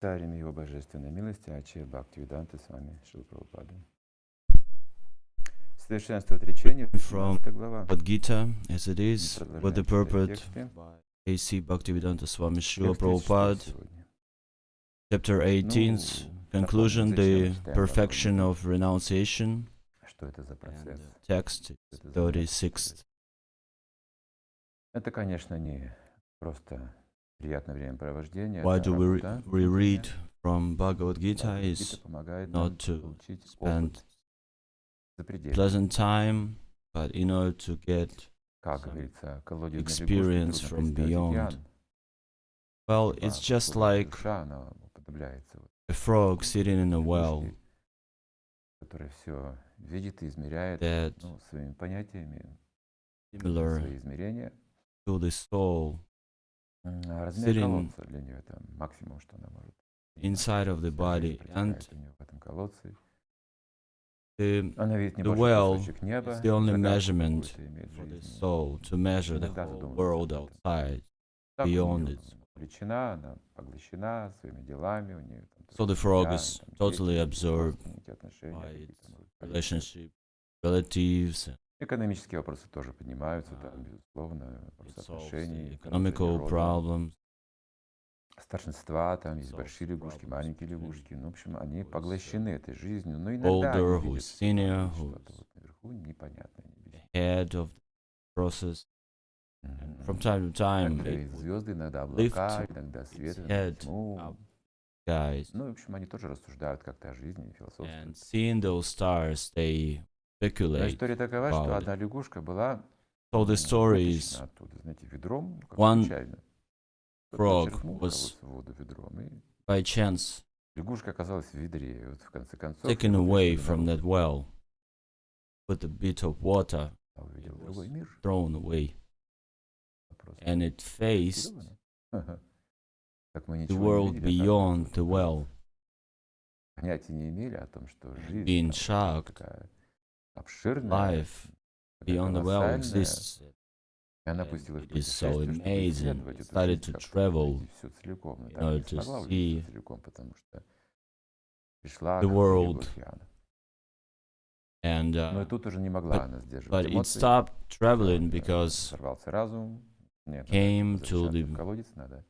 Царем Его Божественной милости, Аче Бхактивиданта с вами Шрила Прабхупада. Совершенство отречения, From 18 глава. Bhagavad Gita, as it is, Продолжаем with the читать purport тексты. by A.C. Bhaktivedanta Swami Srila Текст 36 Prabhupada, сегодня. chapter 18, conclusion, зачем the мы читаем perfection Бхагавад of renunciation, Что это за and процесс? the text is Что это за метод? 36th. Это, конечно, не просто приятное времяпровождение, Why это do работа. we read from Bhagavad Gita Бхагавад is Гита помогает нам not to получить spend опыт запредельный. pleasant time, but in order to get Как some говорится, колодезной лягушке experience трудно from представить beyond. океан. Well, Ибо it's just подобная like душа, она уподобляется a frog sitting in a well лягушке, которая все видит и измеряет that своими понятиями, similar свои измерения. to the soul Размер sitting колодца для нее это максимум, что она может. inside of the body, and Протекает у нее в этом колодце. the Она видит the небольшой well кусочек неба, is the only загадку measurement какую-то имеет в for the жизни. soul to measure the Иногда whole задумывается world об этом. outside, Так у beyond нее it. увлечена, она поглощена своими делами, у нее там So the frog is там totally дети, absorbed родственники, отношения, by какие-то, its может, политика. relationship, relatives, Экономические вопросы тоже поднимаются, там, безусловно, вопросы it solves отношений, the продолжения economical рода, problems, старшинства, там есть solves большие лягушки, problems маленькие between лягушки. Ну, в общем, они who is поглощены этой жизнью, но иногда older, они who видят, is что там senior, есть who что-то is вот наверху непонятное, the невидимое. head of the process. And from time to time, Иногда it есть would звезды, иногда lift облака, иногда свет, its иногда head тьму. up, guys. Ну, в общем, они тоже рассуждают как-то о жизни, философствуют. And seeing those stars, they Но speculate история такова, что about it. одна лягушка была So the story is вытащена оттуда, знаете, ведром, как one случайно. Кто-то frog зачерпнул в was колодце воду ведром, и by chance лягушка оказалась в ведре. И вот в конце концов taken его away пришли from наружу, that well with a bit of water а увидел it другой was мир. thrown away, Вопрос and it faced шокировано. Как мы the ничего не world видели, beyond оказывается, the well, понятия не имели о том, что жизнь being там shocked, такая обширная, life такая beyond the well колоссальная. exists. И она And пустилась в it is so путешествие, чтобы amazing. исследовать It эту started жизнь, to как-то travel увидеть все целиком. Но in так и order не to смогла увидеть see все целиком, потому что пришла the к world. берегу океана. And Но и тут уже не могла она but сдерживать it эмоции. stopped traveling Всё, because сорвался разум. Нет, came надо to возвращаться в the колодец, надо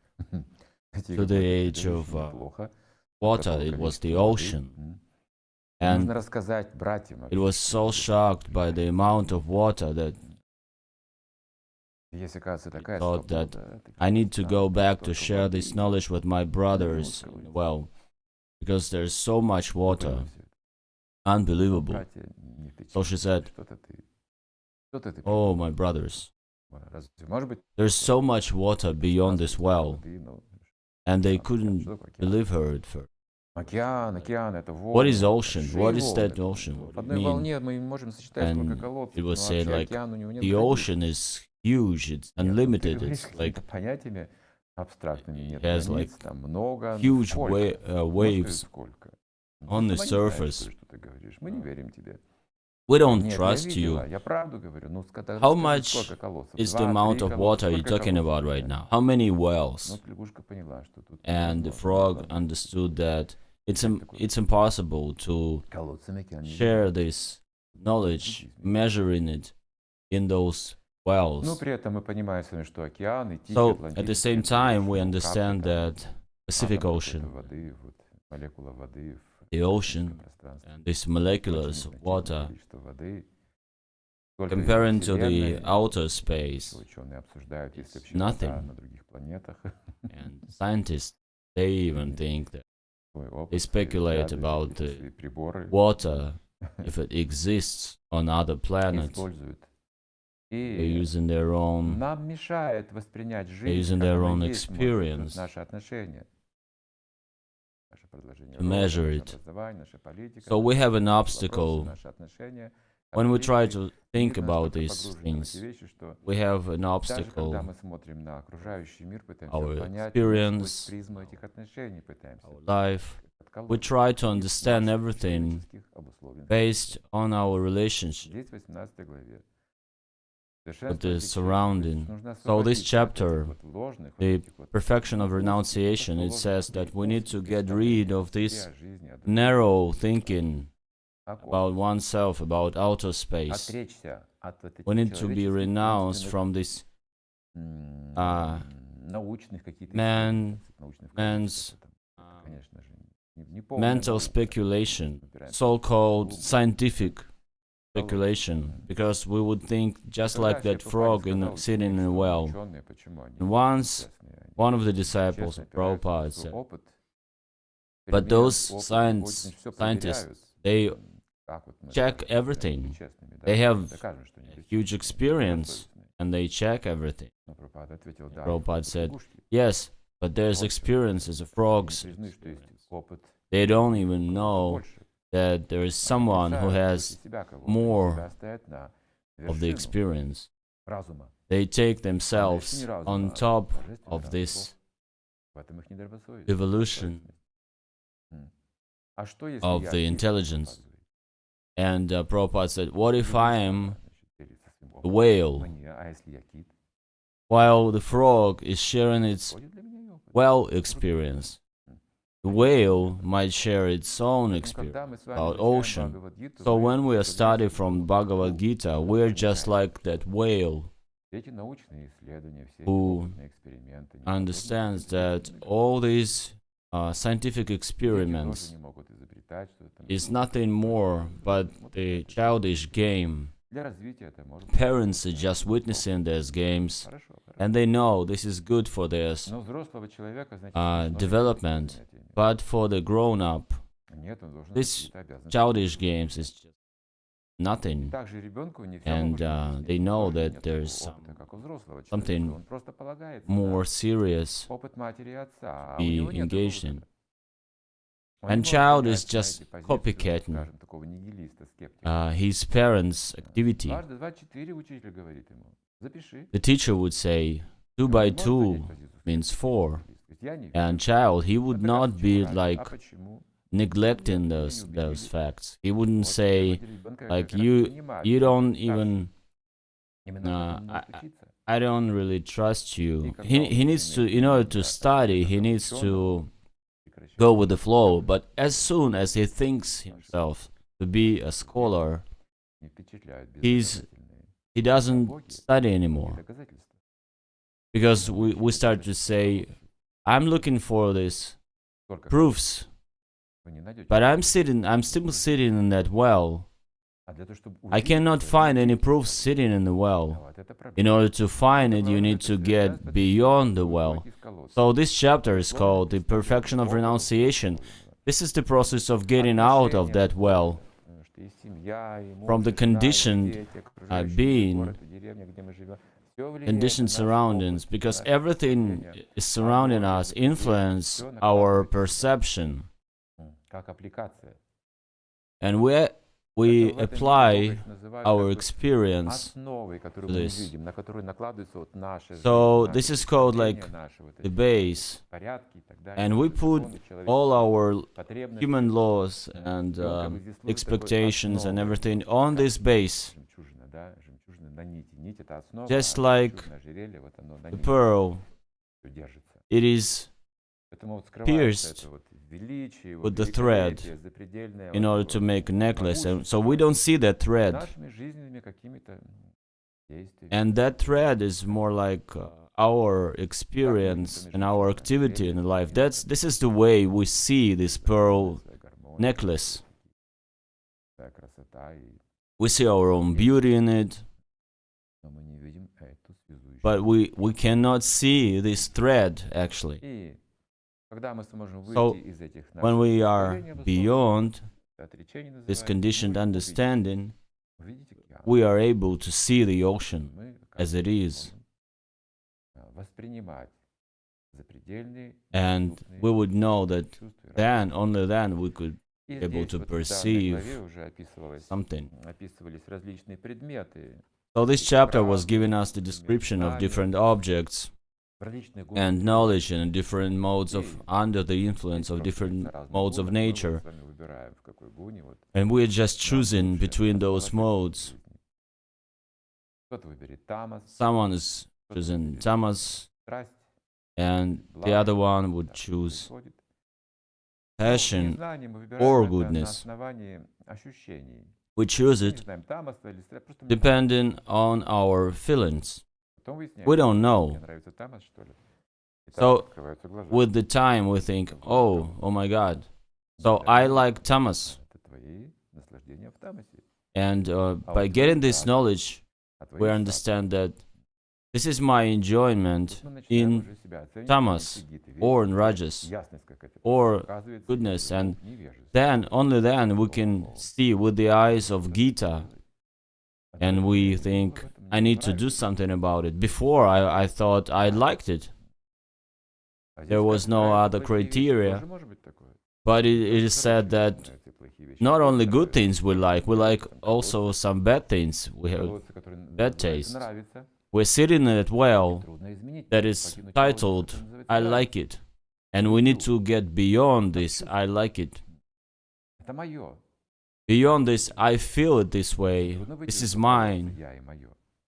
найти to the какое-то age чудовище, of неплохо. water. Такого It was the количества воды. ocean, И нужно and рассказать братьям it was so вообще. shocked by the amount of water that Есть, оказывается, it такая thought that свобода. I need to go back to столько share воды. this knowledge with my brothers. говорится. Well, because there's so much Вы поняли water, всё это? Но, unbelievable. братья, не So she said, что-то ты "Oh, придумал. my brothers, Разве может быть there's so much water beyond this well," воды? Ну, and they океан, couldn't что такое океан? believe her at first. Океан, это What волны. is ocean? Большие What is волны. that ocean? В What do you одной mean? волне мы можем сочетать только And колодцы. it Но was said вообще like океан у него нет the границ. ocean is huge, it's Нет, ты unlimited, говоришь it's like какими-то понятиями абстрактными, нет it has границ, like там много, huge сколько? waves Сколько? on the Сама не знаешь, surface. что ты говоришь. Мы не верим тебе. We don't Нет, я trust видела, you. я правду говорю. Ну, How расскажи, much сколько колодцев? is the 2, amount 3 of колодца, water you're сколько talking колодцев about у right тебя? now? How many Ну, wells? лягушка поняла, что тут And the невозможно, frog невозможно. understood that Как такое? it's impossible to Колодцами океан не share измерить. this knowledge, Измерить. measuring it in those Но wells. при этом мы понимаем с вами, что океан и Тихий, So at the Атлантический, same это time, we капли understand там, that Pacific атом какой-то Ocean, воды, вот, молекула воды в the ocean, космическом пространстве. and these Очень moleculars of незначительное water, количество воды. Сколько comparing to Вселенной, the outer space, ученые обсуждают, есть it's вообще вода nothing. на других планетах. And scientists, they even think that Свой опыт, they speculate взгляды, about какие-то the свои приборы water, if it exists on other planets. используют. They're И using their own, нам мешает воспринять they're жизнь, using как their она own есть, может быть, вот experience наши отношения, наше продолжение to рода, measure наше it. образование, наша политика, So we have an наши вопросы, obstacle наши отношения. when we try определить. to И think мы about настолько these погружены в эти things. вещи, что We have an даже когда obstacle, мы смотрим на окружающий мир, пытаемся our его понять, мы сквозь experience, призму этих отношений пытаемся our life. We отколоть try to из understand наших everything человеческих обусловленностей. based on our relationship. Здесь, в 18 главе, what is surrounding. So this chapter, the perfection of renunciation, it says that we need to get rid of this narrow thinking about oneself, about outer space. We need to be renounced from this man's mental speculation, so-called scientific speculation, because we would think just like that frog sitting in a well. And once one of the disciples of Prabhupada said, but those scientists, they check everything. They have huge experience and they check everything. Prabhupada said, yes, but there's experiences of frogs. They don't even know that there is someone who has more of the experience. They take themselves on top of this evolution of the intelligence. And Prabhupada said, what if I am a whale, while the frog is sharing its well experience? The whale might share its own experience about ocean. So when we are studying from Bhagavad Gita, we are just like that whale who understands that all these scientific experiments is nothing more but the childish game. Parents are just witnessing these games, and they know this is good for their development. But for the grown-up, this childish games is just nothing, and they know that there's something more serious to be engaged in. And child is just copycatting his parents' activity. The teacher would say, 2 by 2 means 4. And child, he would not be like neglecting those facts. He wouldn't say like you don't even I don't really trust you. He needs to, in order to study, he needs to go with the flow. But as soon as he thinks himself to be a scholar, he doesn't study anymore, because we start to say, I'm looking for these proofs, but I'm still sitting in that well. I cannot find any proofs sitting in the well. In order to find it, you need to get beyond the well. So this chapter is called the perfection of renunciation. This is the process of getting out of that well, from the conditioned being, conditioned surroundings, because everything is surrounding us influence our perception, and we apply our experience to this. So this is called like the base, and we put all our human laws and expectations and everything on this base. Just like the pearl, it is pierced with the thread in order to make a necklace, and so we don't see that thread. And that thread is more like our experience and our activity in life. This is the way we see this pearl necklace. We see our own beauty in it, but we cannot see this thread actually. So when we are beyond this conditioned understanding, we are able to see the ocean as it is. And we would know that then, only then, we could be able to perceive something. So this chapter was giving us the description of different objects and knowledge in different modes of, under the influence of different modes of nature. And we are just choosing between those modes. Someone is choosing tamas, and the other one would choose passion or goodness. We choose it depending on our feelings. We don't know. So with the time we think, oh my God, so I like tamas. And by getting this knowledge, we understand that this is my enjoyment in tamas or in rajas or goodness, and then only then we can see with the eyes of Gita, and we think I need to do something about it. Before I thought I liked it. There was no other criteria, but it is said that not only good things we like also some bad things. We have bad taste. We're sitting in that well that is titled, I like it. And we need to get beyond this, I like it. Beyond this, I feel it this way. This is mine.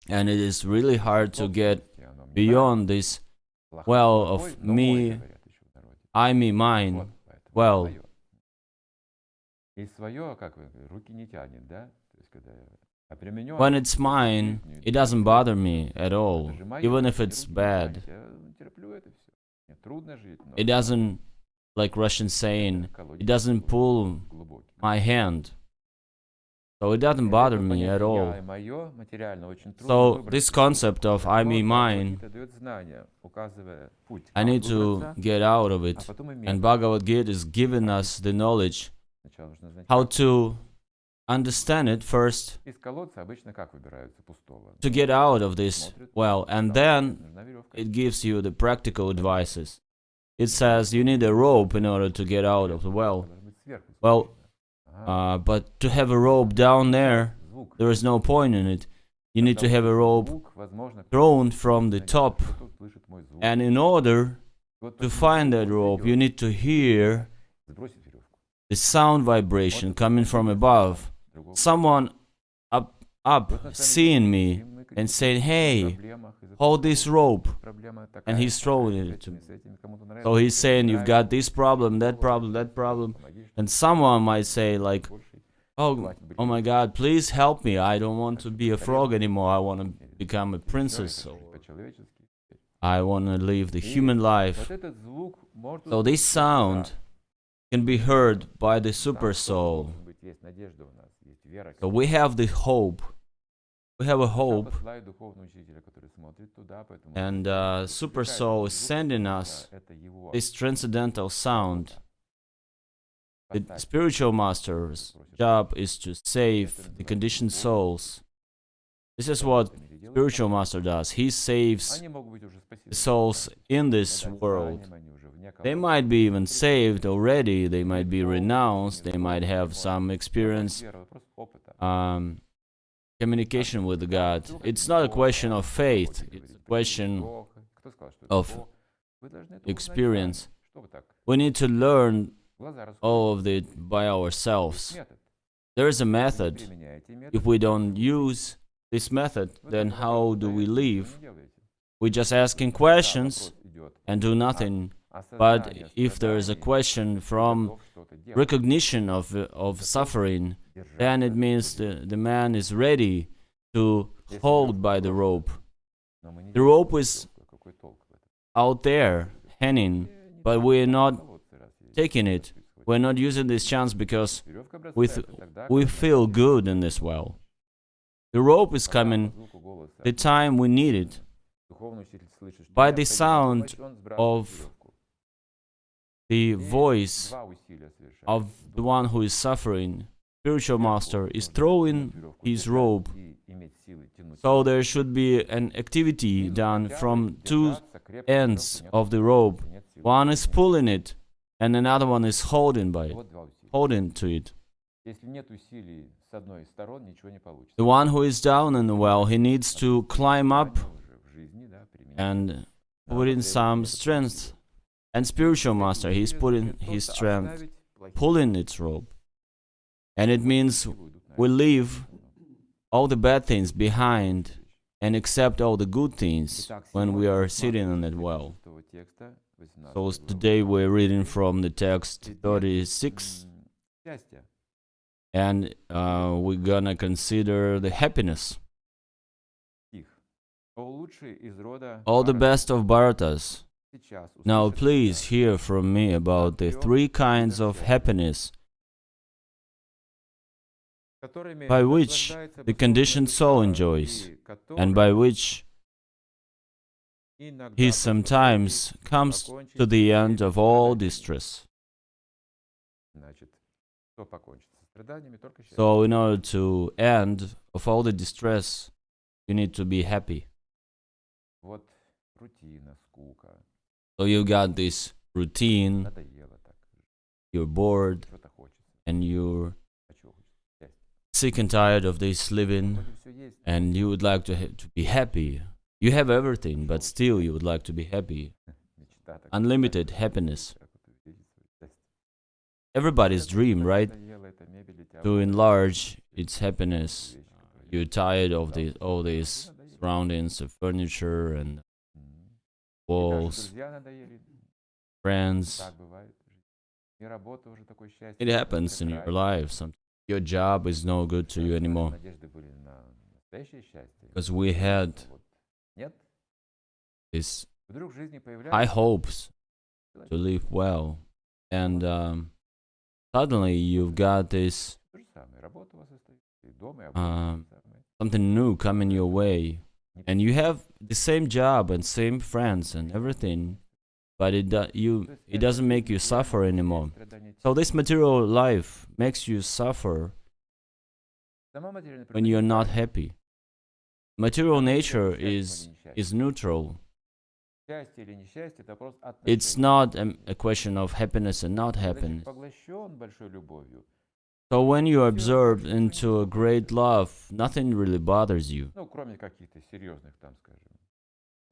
And it is really hard to get beyond this well of me, I, me, mine. Well, when it's mine, it doesn't bother me at all, even if it's bad. It doesn't, like Russians saying, it doesn't pull my hand. So it doesn't bother me at all. So this concept of I, me, mine, I need to get out of it. And Bhagavad Gita is giving us the knowledge how to understand it first, to get out of this well, and then it gives you the practical advices. It says you need a rope in order to get out of the well. Well, but to have a rope down there is no point in it. You need to have a rope thrown from the top, and in order to find that rope, you need to hear the sound vibration coming from above. Someone up seeing me and saying, hey, hold this rope, and he's throwing it to me. So he's saying, you've got this problem, that problem, that problem, and someone might say like, oh my God, please help me, I don't want to be a frog anymore, I want to become a princess, or I want to live the human life. So this sound can be heard by the super soul. So we have the hope. We have a hope, and Super Soul is sending us this transcendental sound. The spiritual master's job is to save the conditioned souls. This is what spiritual master does. He saves the souls in this world. They might be even saved already, they might be renounced, they might have some experience, communication with God. It's not a question of faith, it's a question of experience. We need to learn all of it by ourselves. There is a method. If we don't use this method, then how do we live? We're just asking questions and do nothing. But if there is a question from recognition of suffering, then it means the man is ready to hold by the rope. The rope is out there, hanging, but we're not taking it. We're not using this chance because we feel good in this well. The rope is coming the time we need it. By the sound of the voice of the one who is suffering, spiritual master is throwing his rope. So there should be an activity done from two ends of the rope. One is pulling it, and another one is holding to it. The one who is down in the well, he needs to climb up and put in some strength. And spiritual master, he's putting his strength, pulling its rope. And it means we leave all the bad things behind and accept all the good things when we are sitting on it well. So today we're reading from the text 36, and we're gonna consider the happiness. All the best of Bhāratas. Now please hear from me about the three kinds of happiness by which the conditioned soul enjoys, and by which he sometimes comes to the end of all distress. So in order to end of all the distress, you need to be happy. So you got this routine, you're bored, and you're sick and tired of this living, and you would like to be happy. You have everything, but still you would like to be happy. Unlimited happiness. Everybody's dream, right? To enlarge its happiness. You're tired of all these surroundings of furniture and walls, friends. It happens in your life. Sometimes your job is no good to you anymore. Because we had these high hopes to live well. And suddenly you've got this something new coming your way. And you have the same job and same friends and everything, but it doesn't make you suffer anymore. So this material life makes you suffer when you're not happy. Material nature is neutral. It's not a question of happiness and not happiness. So when you are absorbed into a great love, nothing really bothers you.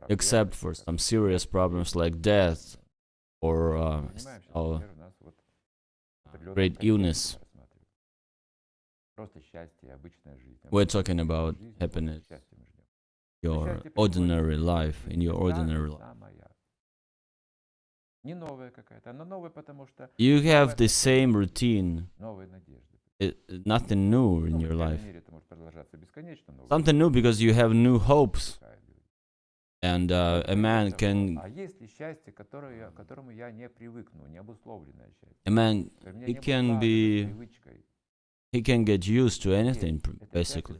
Except for some serious problems like death or great illness. We're talking about happiness, your ordinary life, in your ordinary life. You have the same routine, nothing new in your life. Something new because you have new hopes. And a man he can get used to anything, basically.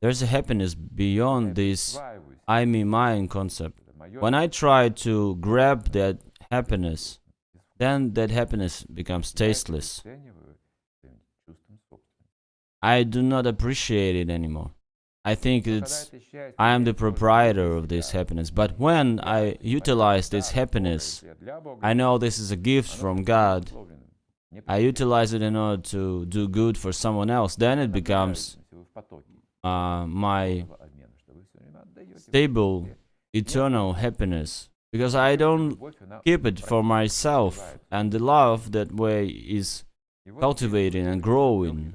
There's a happiness beyond this I, me, mine concept. When I try to grab that happiness, then that happiness becomes tasteless. I do not appreciate it anymore. I think I am the proprietor of this happiness. But when I utilize this happiness, I know this is a gift from God. I utilize it in order to do good for someone else. Then it becomes my stable, eternal happiness. Because I don't keep it for myself. And the love that way is cultivating and growing.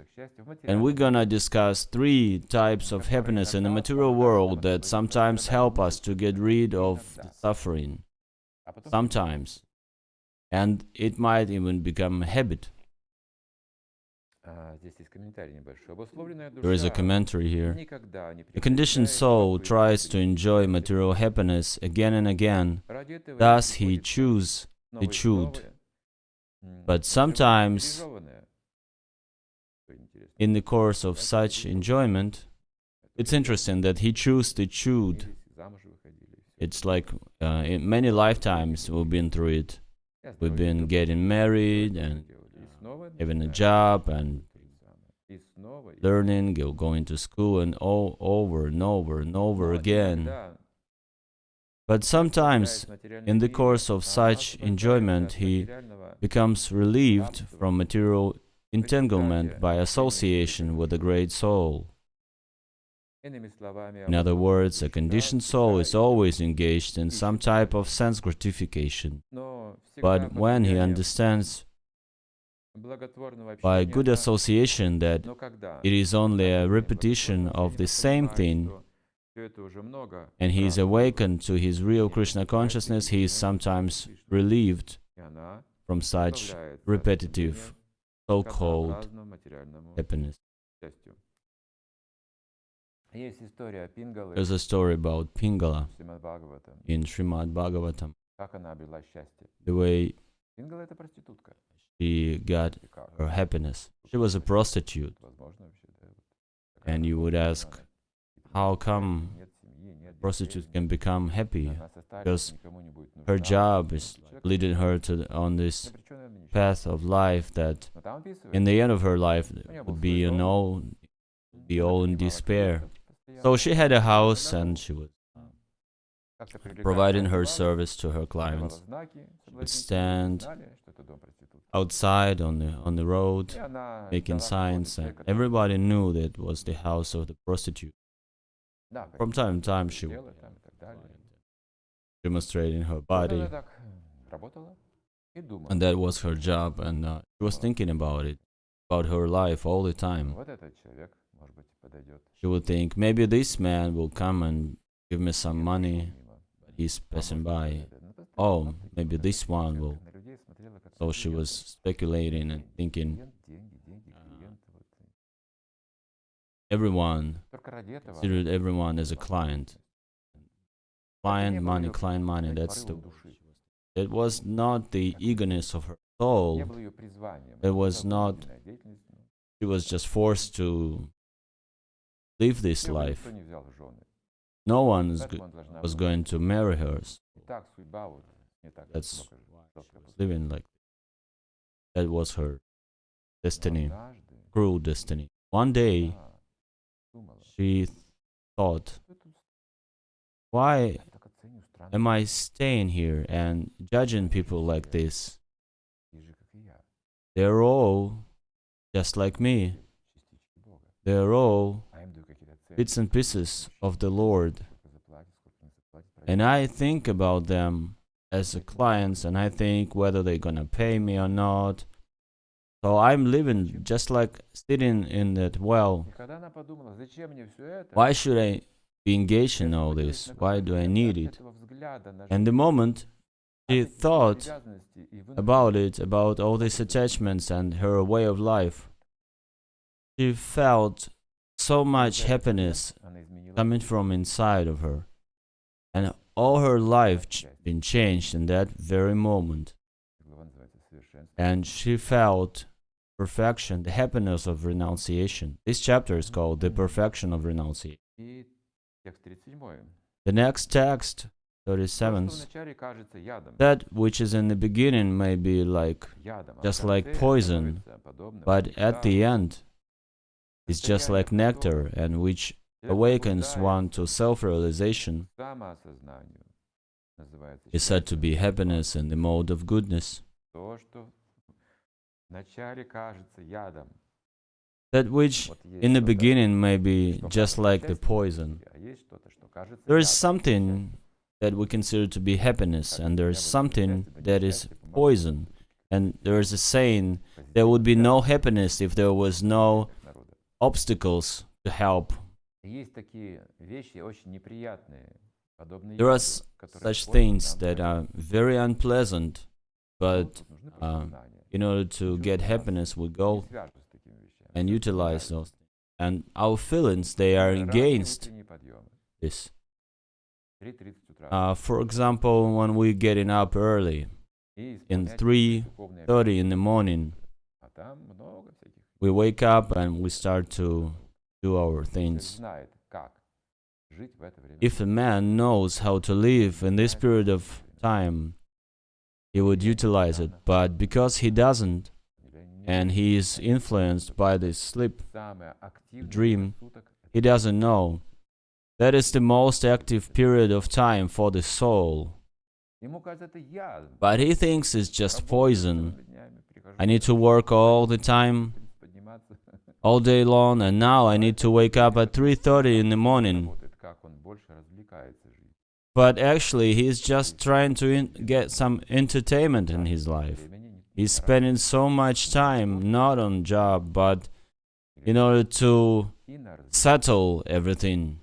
And we're gonna discuss three types of happiness in the material world that sometimes help us to get rid of the suffering. Sometimes. And it might even become a habit. There is a commentary here. A conditioned soul tries to enjoy material happiness again and again. Thus he chews the chewed. But sometimes, in the course of such enjoyment, it's interesting that he chews the chewed. It's like in many lifetimes we've been through it. We've been getting married and having a job and learning, going to school, and all over and over and over again. But sometimes, in the course of such enjoyment, he becomes relieved from material entanglement by association with the great soul. In other words, a conditioned soul is always engaged in some type of sense gratification. But when he understands by good association that it is only a repetition of the same thing, and he is awakened to his real Krishna consciousness, he is sometimes relieved from such repetitive so-called happiness. There's a story about Pingala in Srimad Bhagavatam, the way she got her happiness. She was a prostitute, and you would ask, how come prostitutes can become happy? Because her job is leading her on this path of life that in the end of her life would be all in despair. So she had a house and she was providing her service to her clients. She would stand outside on the road making signs, and everybody knew that it was the house of the prostitute. From time to time she would demonstrating her body, and that was her job, and she was thinking about it, about her life all the time. She would think, maybe this man will come and give me some money, but he's passing by. Oh, maybe this one will. So she was speculating and thinking, everyone considered everyone as a client. Client money, that's the word. It was not the eagerness of her soul. It was not, she was just forced to live this life. No one was going to marry her. That's why she was living like that. That was her destiny, cruel destiny. One day, she thought, why am I staying here and judging people like this? They're all just like me. They're all bits and pieces of the Lord. And I think about them as clients, and I think whether they're gonna pay me or not. So I'm living just like sitting in that well. Why should I be engaged in all this? Why do I need it? And the moment she thought about it, about all these attachments and her way of life, she felt so much happiness coming from inside of her. And all her life been changed in that very moment. And she felt perfection, the happiness of renunciation. This chapter is called The Perfection of Renunciation. The next text, 37th, that which is in the beginning may be just like poison, but at the end is just like nectar, and which awakens one to self-realization, is said to be happiness in the mode of goodness. That which in the beginning may be just like the poison. There is something that we consider to be happiness, and there is something that is poison. And there is a saying, there would be no happiness if there was no obstacles to help. There are such things that are very unpleasant, but in order to get happiness, we go and utilize those. And our feelings, they are against this. For example, when we're getting up early, in 3:30 in the morning, we wake up and we start to do our things. If a man knows how to live in this period of time, he would utilize it. But because he doesn't, and he is influenced by this sleep, dream, he doesn't know. That is the most active period of time for the soul. But he thinks it's just poison. I need to work all the time, all day long, and now I need to wake up at 3:30 in the morning. But actually, he's just trying to get some entertainment in his life. He's spending so much time not on job, but in order to settle everything,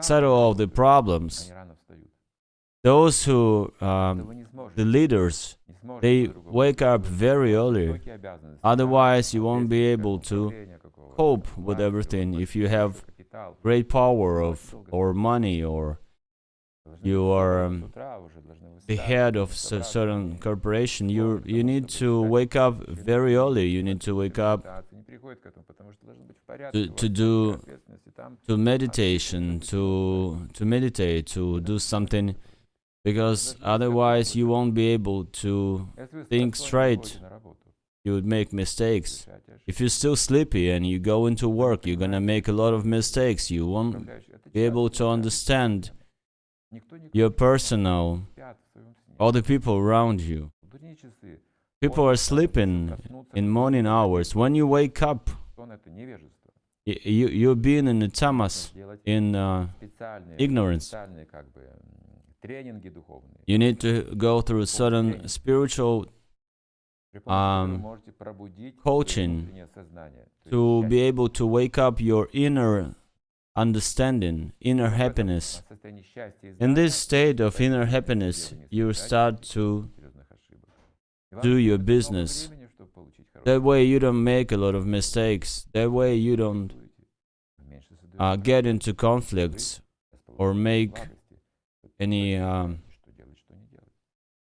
settle all the problems. Those who, the leaders, they wake up very early. Otherwise, you won't be able to cope with everything. If you have great power or money, or you are the head of a certain corporation, you need to wake up very early. You need to wake up to meditation, to meditate, to do something, because otherwise you won't be able to think straight. You would make mistakes. If you're still sleepy and you go into work, you're gonna make a lot of mistakes. You won't be able to understand your personal, all the people around you. People are sleeping in morning hours. When you wake up, you're being in the tamas, in ignorance. You need to go through certain spiritual coaching to be able to wake up your inner understanding, inner happiness. In this state of inner happiness, you start to do your business. That way you don't make a lot of mistakes. That way you don't get into conflicts or make any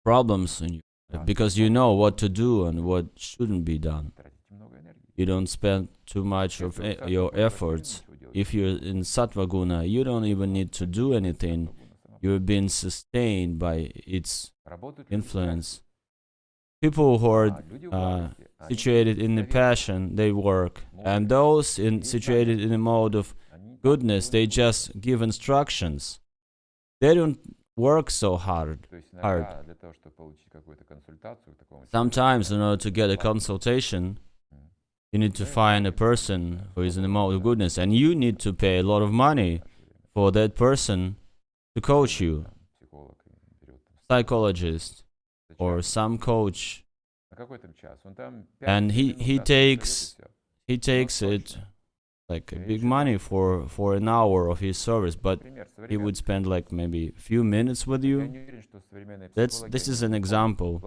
problems in you, because you know what to do and what shouldn't be done. You don't spend too much of your efforts. If you're in Sattva Guna, you don't even need to do anything. You're being sustained by its influence. People who are situated in the passion, they work. And those situated in the mode of goodness, they just give instructions. They don't work so hard. Sometimes, in order to get a consultation, you need to find a person who is in the mode of goodness, and you need to pay a lot of money for that person to coach you. Psychologist or some coach, and he takes it like a big money for an hour of his service, but he would spend like maybe a few minutes with you. This is an example.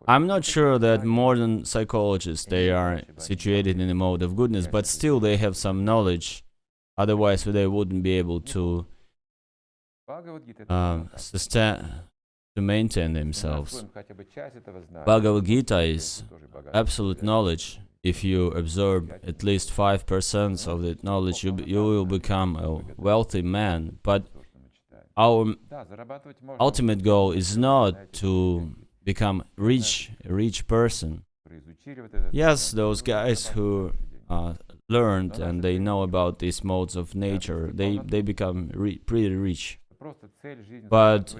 I'm not sure that modern psychologists, they are situated in the mode of goodness, but still they have some knowledge. Otherwise they wouldn't be able to maintain themselves. Bhagavad Gita is absolute knowledge. If you absorb at least 5% of that knowledge, you will become a wealthy man. But our ultimate goal is not to become a rich person. Yes, those guys who learned and they know about these modes of nature, they become pretty rich. But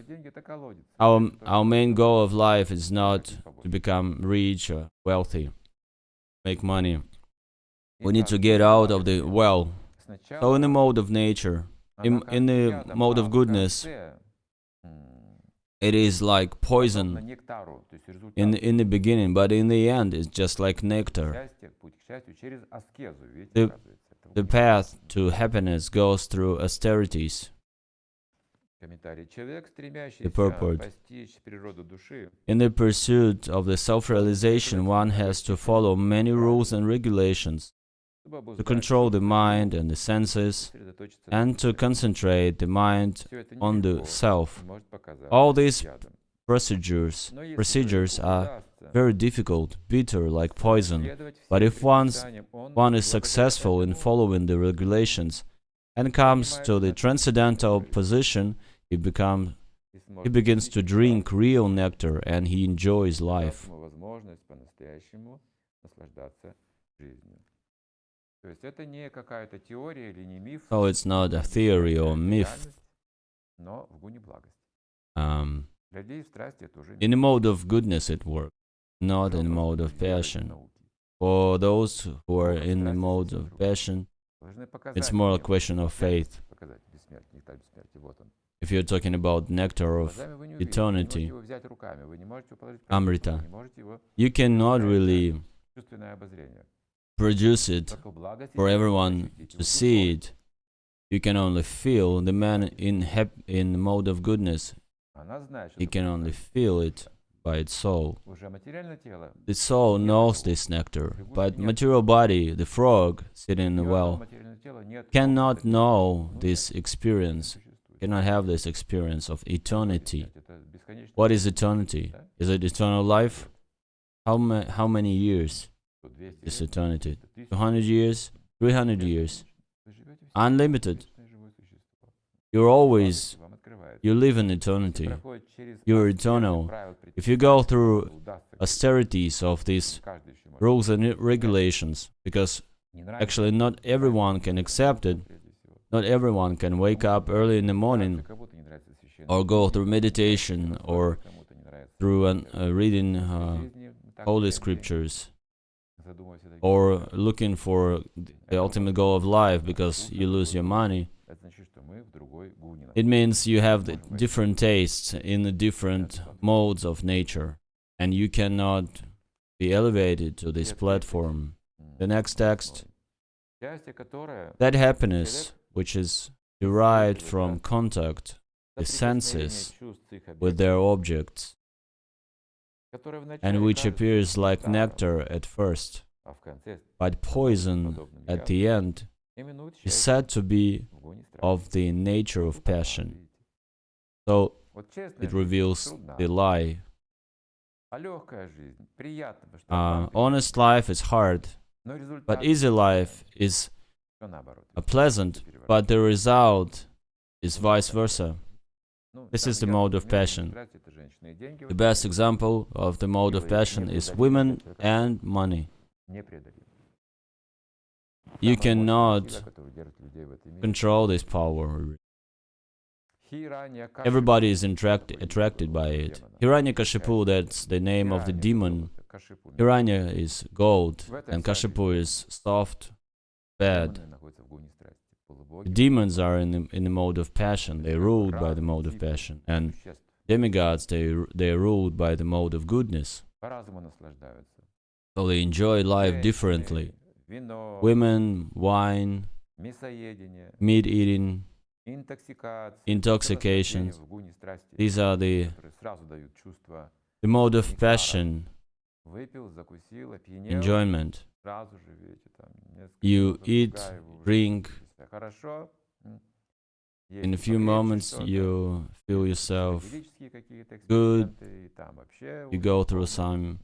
our main goal of life is not to become rich or wealthy, make money. We need to get out of the well. So in the mode of nature, in the mode of goodness, it is like poison in the beginning, but in the end it's just like nectar. The path to happiness goes through austerities. The purport. In the pursuit of the self-realization, one has to follow many rules and regulations to control the mind and the senses, and to concentrate the mind on the self. All these procedures are very difficult, bitter like poison, but if one is successful in following the regulations and comes to the transcendental position, he begins to drink real nectar and he enjoys life. So it's not a theory or myth. In the mode of goodness it works, not in the mode of passion. For those who are in the mode of passion, it's more a question of faith. if you're talking about nectar of eternity, Amrita, you cannot really produce it for everyone to see it. You can only feel. The man in the mode of goodness, he can only feel it by its soul. The soul knows this nectar, but material body, the frog sitting in the well, cannot know this experience, cannot have this experience of eternity. What is eternity? Is it eternal life? How many years is eternity? 200 years? 300 years? Unlimited. You live in eternity. You're eternal. If you go through austerities of these rules and regulations, because actually not everyone can accept it, not everyone can wake up early in the morning or go through meditation or through reading holy scriptures or looking for the ultimate goal of life because you lose your money. It means you have the different tastes in the different modes of nature, and you cannot be elevated to this platform. The next text, that happiness which is derived from contact, the senses, with their objects, and which appears like nectar at first, but poison at the end, is said to be of the nature of passion. So it reveals the lie. Honest life is hard, but easy life is pleasant, but the result is vice versa. This is the mode of passion. The best example of the mode of passion is women and money. You cannot control this power. Everybody is attracted by it. Hiranyakashipu, that's the name of the demon. Hiranya is gold, and Kashipu is soft, bad. The demons are in the mode of passion. They are ruled by the mode of passion. And demigods, they are ruled by the mode of goodness. So they enjoy life differently. Women, wine, meat eating, intoxications. These are the mode of passion, enjoyment. You eat, drink. In a few moments you feel yourself good. You go through some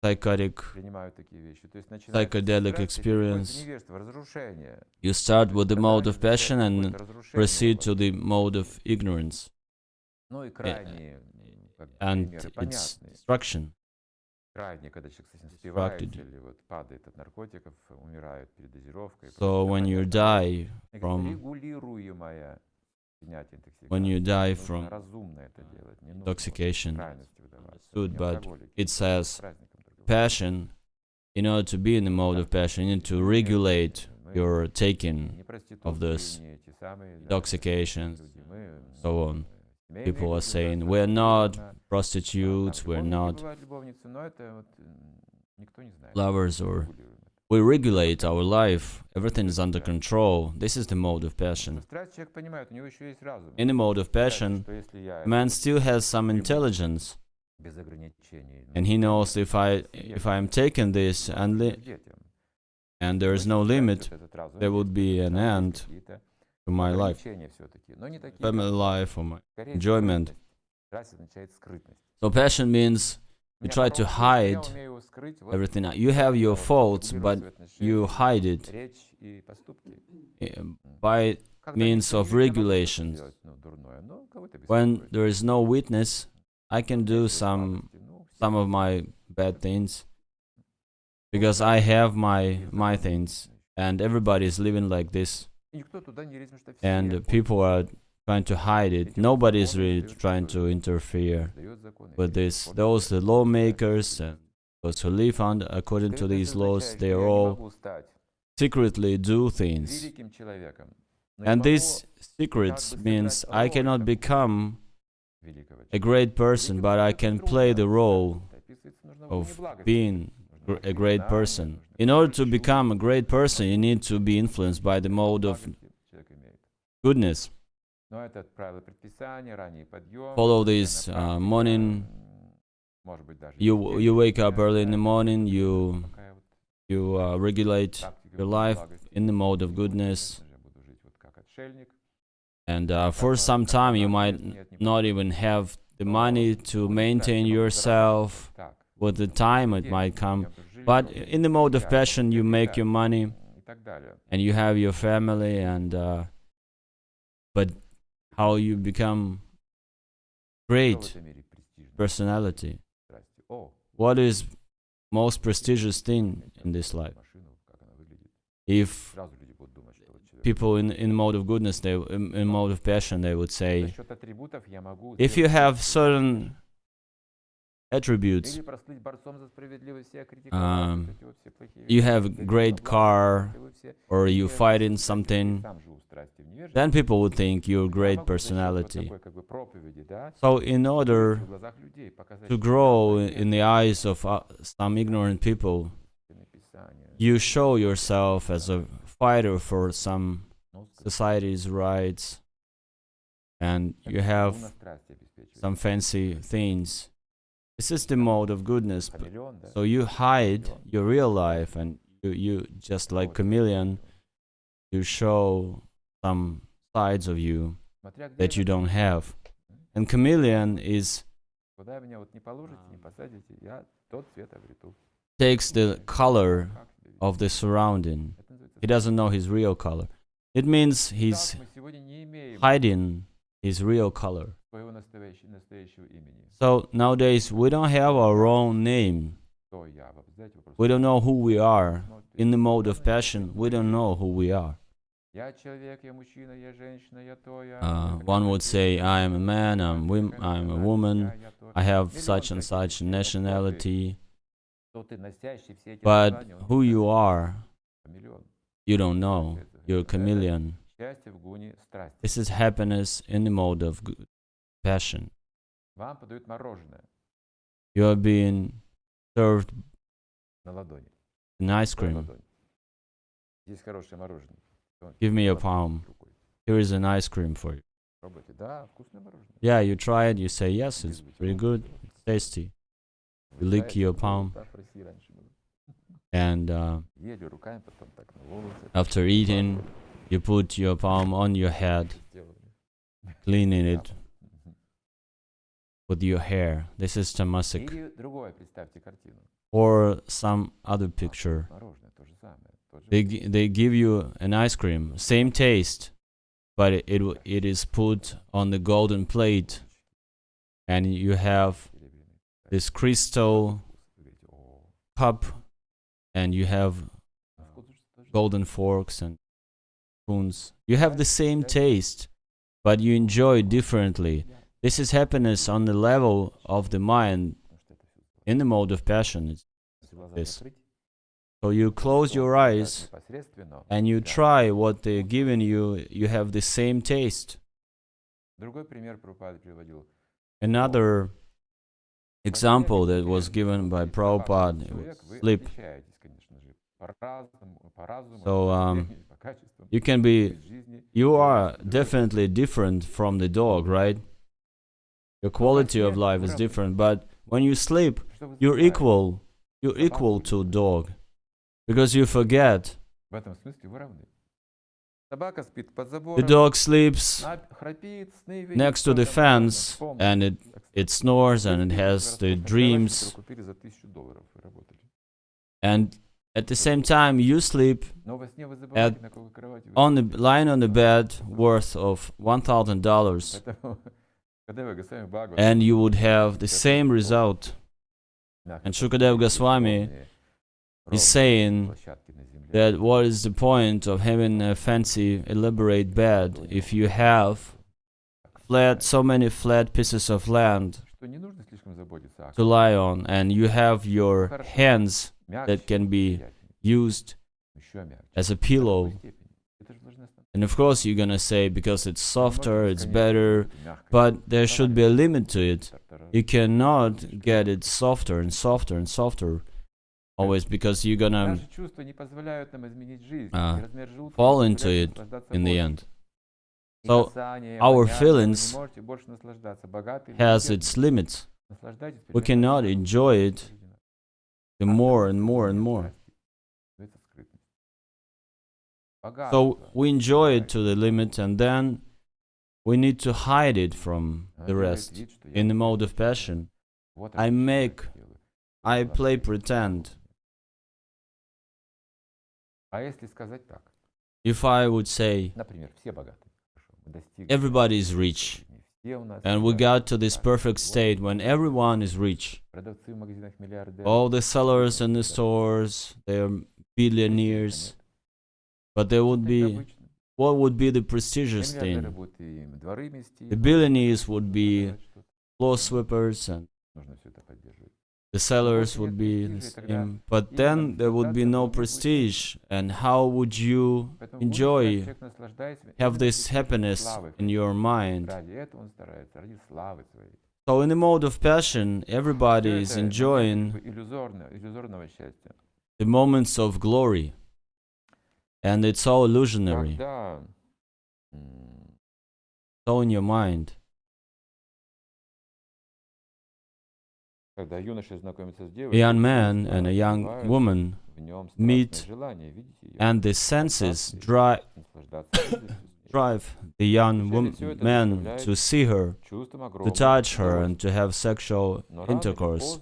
psychedelic experience. You start with the mode of passion and proceed to the mode of ignorance and its destruction. So when you die from intoxication, good, but it says passion. In order to be in the mode of passion, you need to regulate your taking of this intoxications, so on. People are saying, we're not prostitutes, we're not lovers, or we regulate our life, everything is under control. This is the mode of passion. In the mode of passion, man still has some intelligence, and he knows if I am taking this and there is no limit, there would be an end to my life, family life, or my enjoyment. So passion means you try to hide everything. You have your faults, but you hide it by means of regulations. When there is no witness, I can do some of my bad things because I have my things, and everybody is living like this, and people are trying to hide it. Nobody is really trying to interfere with this. Those the lawmakers and those who live according to these laws, they all secretly do things. And this secrets means I cannot become a great person, but I can play the role of being a great person. In order to become a great person, you need to be influenced by the mode of goodness. Follow this morning. You wake up early in the morning. You regulate your life in the mode of goodness. And for some time, you might not even have the money to maintain yourself. With the time, it might come. But in the mode of passion, you make your money, and you have your family. And but how you become great personality? What is most prestigious thing in this life? If people in mode of goodness, in mode of passion, they would say, if you have certain attributes, you have a great car, or you fight in something, then people would think you're a great personality. So in order to grow in the eyes of some ignorant people, you show yourself as a fighter for some society's rights, and you have some fancy things. This is the mode of goodness. So you hide your real life, and you just like chameleon, you show some sides of you that you don't have. And chameleon takes the color of the surrounding. He doesn't know his real color. It means he's hiding his real color. So nowadays we don't have our own name. We don't know who we are. In the mode of passion, we don't know who we are. One would say, I am a man, I'm a woman, I have such and such nationality. But who you are, you don't know. You're a chameleon. This is happiness in the mode of passion. You are being served an ice cream. Give me your palm. Here is an ice cream for you. Yeah, you try it, you say, yes, it's pretty good, it's tasty. You lick your palm. And after eating, you put your palm on your head, cleaning it with your hair. This is tamasik. Or some other picture. They give you an ice cream, same taste, but it is put on the golden plate, and you have this crystal cup, and you have golden forks and spoons. You have the same taste, but you enjoy it differently. This is happiness on the level of the mind. In the mode of passion, it's this. So you close your eyes and you try what they're giving you. You have the same taste. Another example that was given by Prabhupada was sleep. So you are definitely different from the dog, right? Your quality of life is different, but when you sleep, you're equal to dog, because you forget. The dog sleeps next to the fence, and it snores, and it has the dreams. And at the same time, you sleep lying on the bed worth of $1,000, and you would have the same result. And Shukadeva Goswami is saying that what is the point of having a fancy, elaborate bed if you have so many flat pieces of land to lie on, and you have your hands that can be used as a pillow. And of course you're gonna say because it's softer, it's better, but there should be a limit to it. You cannot get it softer and softer and softer always, because you're gonna fall into it in the end. So our feelings has its limits. We cannot enjoy it the more and more and more. So we enjoy it to the limit, and then we need to hide it from the rest. In the mode of passion, I play pretend. If I would say, everybody is rich, and we got to this perfect state when everyone is rich. All the sellers in the stores, they're billionaires. But there would be, what would be the prestigious thing? The billionaires would be floor sweepers, and the sellers would be the same. But then there would be no prestige. And how would you enjoy, have this happiness in your mind? So in the mode of passion, everybody is enjoying the moments of glory. And it's all illusionary. So in your mind. A young man and a young woman meet, and the senses drive the young man to see her, to touch her, and to have sexual intercourse.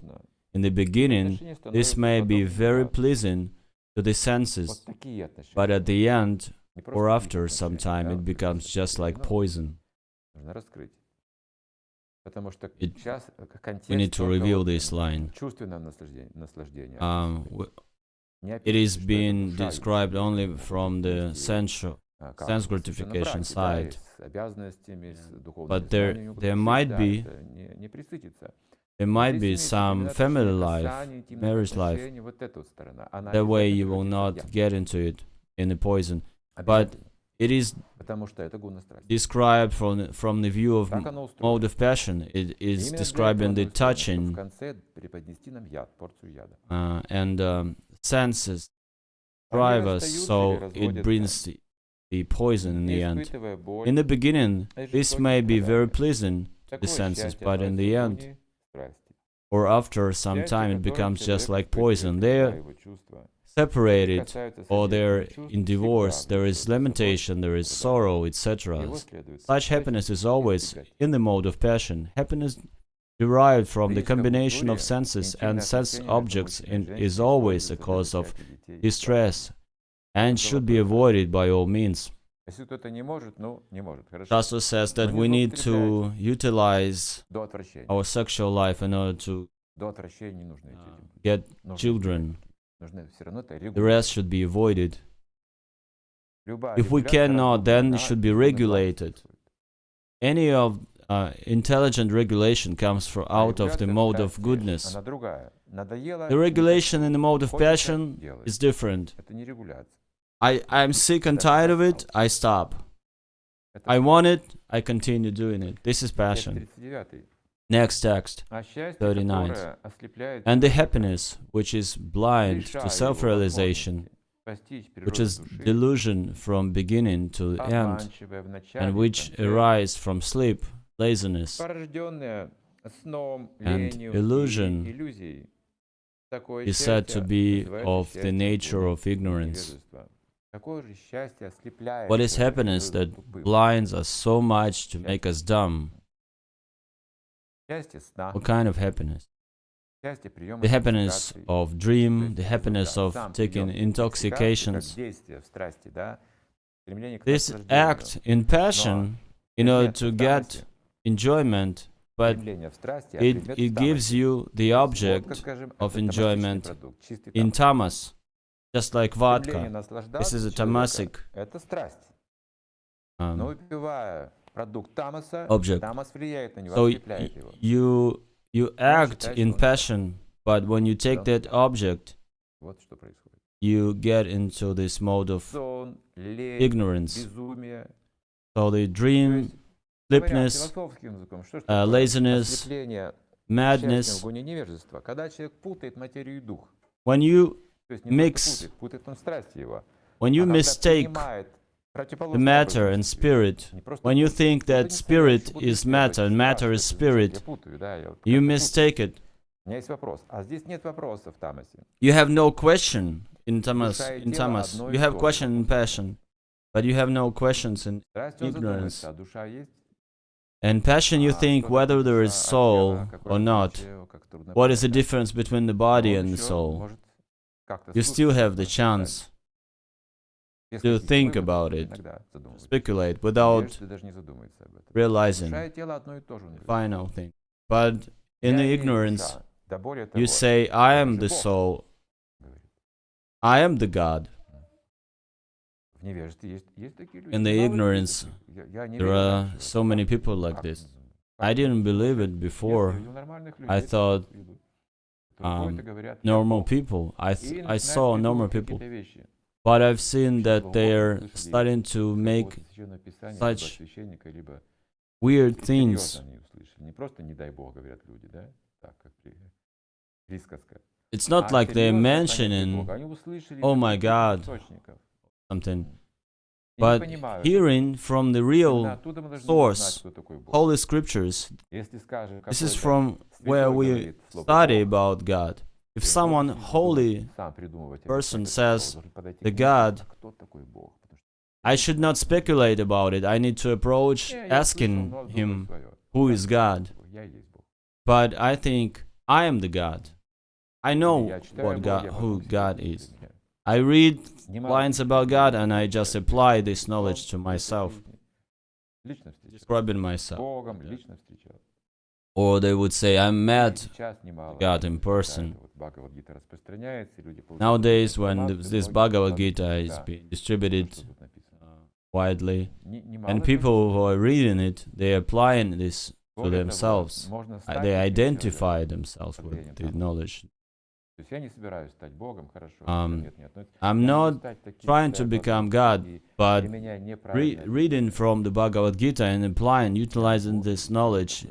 In the beginning, this may be very pleasing to the senses, but at the end, or after some time, it becomes just like poison. We need to reveal this line. It is being described only from the sense gratification side, but there might be some family life, marriage life. That way you will not get into it in the poison. But it is described from the view of mode of passion. It is describing the touching and senses drive us, so it brings the poison in the end. In the beginning, this may be very pleasant to the senses, but in the end, or after some time, it becomes just like poison. They're separated, or they're in divorce, there is lamentation, there is sorrow, etc. Such happiness is always in the mode of passion. Happiness derived from the combination of senses and sense objects is always a cause of distress and should be avoided by all means. Shastra says that we need to utilize our sexual life in order to get children. The rest should be avoided. If we cannot, then it should be regulated. Any of intelligent regulation comes out of the mode of goodness. The regulation in the mode of passion is different. I'm sick and tired of it, I stop. I want it, I continue doing it. This is passion. Next text, 39. And the happiness which is blind to self-realization, which is delusion from beginning to end, and which arise from sleep, laziness, and illusion, is said to be of the nature of ignorance. What is happiness that blinds us so much to make us dumb? What kind of happiness? The happiness of dream, the happiness of taking intoxications. This act in passion in order to get enjoyment, but it gives you the object of enjoyment in tamas, just like vodka. This is a tamasic object. So you act in passion, but when you take that object, you get into this mode of сон, лень, ignorance. безумие. So the То dream, есть, говоря sleepness, философским языком, что ж такое laziness, ослепление счастьем в madness. гоне невежества? Когда человек путает материю и дух. When you То есть не просто mix, путает он страсти его. when А you когда mistake принимает the противоположный matter образ and жизни, spirit, не просто when you путает, think это that не стоящий, spirit будто is первый matter and matter is страшный, я spirit, путаю, да, я вот you как-то путаю. mistake it. У меня есть вопрос. А здесь нет вопроса в тамасе. You have no question in tamas. Душа и In тело tamas, одно you и have то же. question in passion, but you have no questions in Страсть он ignorance. задумается, а душа есть. And passion, you А think что whether такое there is душа, а soul тело, какое or not. отличие его, как трудно What is the понять, да? difference between the Но body он and the еще soul? может как-то You still слушать, have the рассуждать, chance если to хотите, think выводы about it, иногда задумываться. speculate without Невежество даже не задумывается об этом. Душа realizing и тело одно и то же, он the говорит. final thing. But in Я the и есть ignorance, душа. Да более you того, say, I я am даже the Бог, soul, говорит. I am the God. В невежестве есть такие люди. In the Мало людей ignorance, таких. Я не there верил are раньше в so это. many Как people like как this. как I это didn't believe it сумасшедшие? Нет, before. я видел нормальных людей, I я thought видел, которые ходят и говорят, я normal Бог. people. И I начинают saw normal придумывать people. какие-то вещи. But I've seen Очень that глубоко they're слышали starting to из make какого-то священного писания, либо от such священника, либо weird и things. серьезно они услышали. Не просто «не дай Бог», говорят люди, да? Так, как присказка. It's not А like they're серьезно понятие Бога mentioning, они услышали oh из my каких-то God, источников. something, И не but понимают. hearing from the Именно real оттуда мы должны узнать, source, кто такой Бог. Holy Scriptures. Если скажем, This is какой-то from where святой we говорит слово study Бог, about God. If то он someone должен holy сам придумывать person это слово, says должен подойти the к нему, God, а кто такой Бог? Потому что I should not speculate about it. I need to approach я слышал, asking но думаю him, свое. who Я is есть God. Бог, я есть Бог. But I think I am the God. I Или know я читаю what о God, Боге, а who потом себе God внутри is. меня. I read Немало lines таких about людей, God которые and I говорят, just что apply Богом, this knowledge to в этой myself, жизни лично встречал. describing С myself. Богом лично встречал. Or they would say, I'm И met сейчас немало. God in когда person. это вот Bhagavad Gita распространяется, и люди получают Nowadays, when информацию, this многие Bhagavad вкладывают Gita в is себя being то, distributed что тут написано. widely, Немало and этого people who есть. are reading it, they applying this to Более того, themselves. можно They стать таким identify человеком themselves под with влиянием the тамаса. knowledge. То есть я не собираюсь стать Богом, хорошо, Um, нет, не относится. I'm Я могу not стать таким, trying читая to become Бхагавад God, Гиту, и but для меня неправильно reading from the Bhagavad Gita and applying, utilizing this knowledge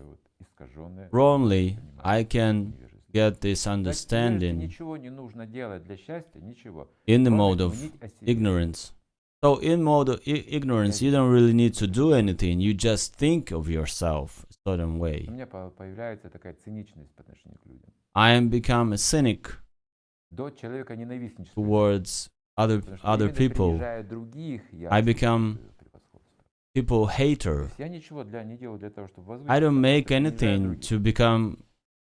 wrongly, I can get this understanding ничего не нужно делать для счастья, ничего. in the Кроме mode of мнить о себе. ignorance. So in mode of ignorance, you don't really need to do anything. You just think of yourself a certain У way. меня появляется такая циничность по отношению к людям. I am become a cynic До человека ненавистничества. towards other Потому что other именно people. принижая других, я I чувствую become свое превосходство. people То hater. есть я ничего не делаю для того, чтобы I don't возвыситься, make принижая anything других. to become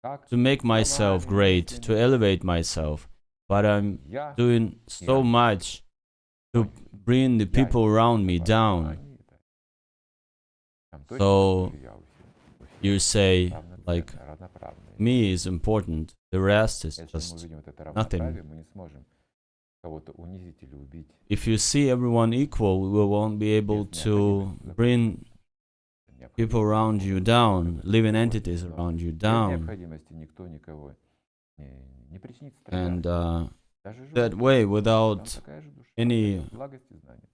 Как to make myself словами, great, to мыслями. elevate myself, but I'm Я doing so much to bring the people around me down. Там точно So, такой же я у всех. You say Равноценно, like равноправные. me is important, the rest is Если мы just увидим вот это nothing. равноправие, мы не сможем кого-то унизить или убить. If you see everyone equal, we won't be able Без to необходимости bring необходимости people around you down, living entities Но around you без down, необходимости никто никого не причинит страдания. and Даже that животные. way, Там without такая же душа, any конечно, благость и знания.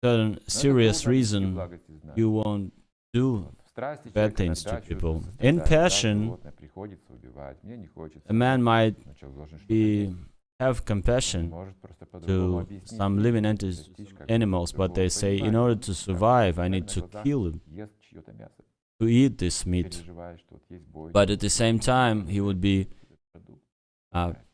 certain Но это serious трудно обрести reason, благость и знания. you won't do Вот. В страсти bad человек things иногда to чувствует people. сострадание, In да, passion, животное приходится убивать, мне не хочется. a man might Но человек должен что-то be делать. have Он compassion может просто по-другому to объяснить some людям, living entities, достичь some как-то animals, but they другого say, in понимания. order to Как survive, I человек need на to глазах kill him, ест чье-то мясо, to eat this meat. переживая, что вот есть бой. But at the same time, he would be, продукт, uh, страсти.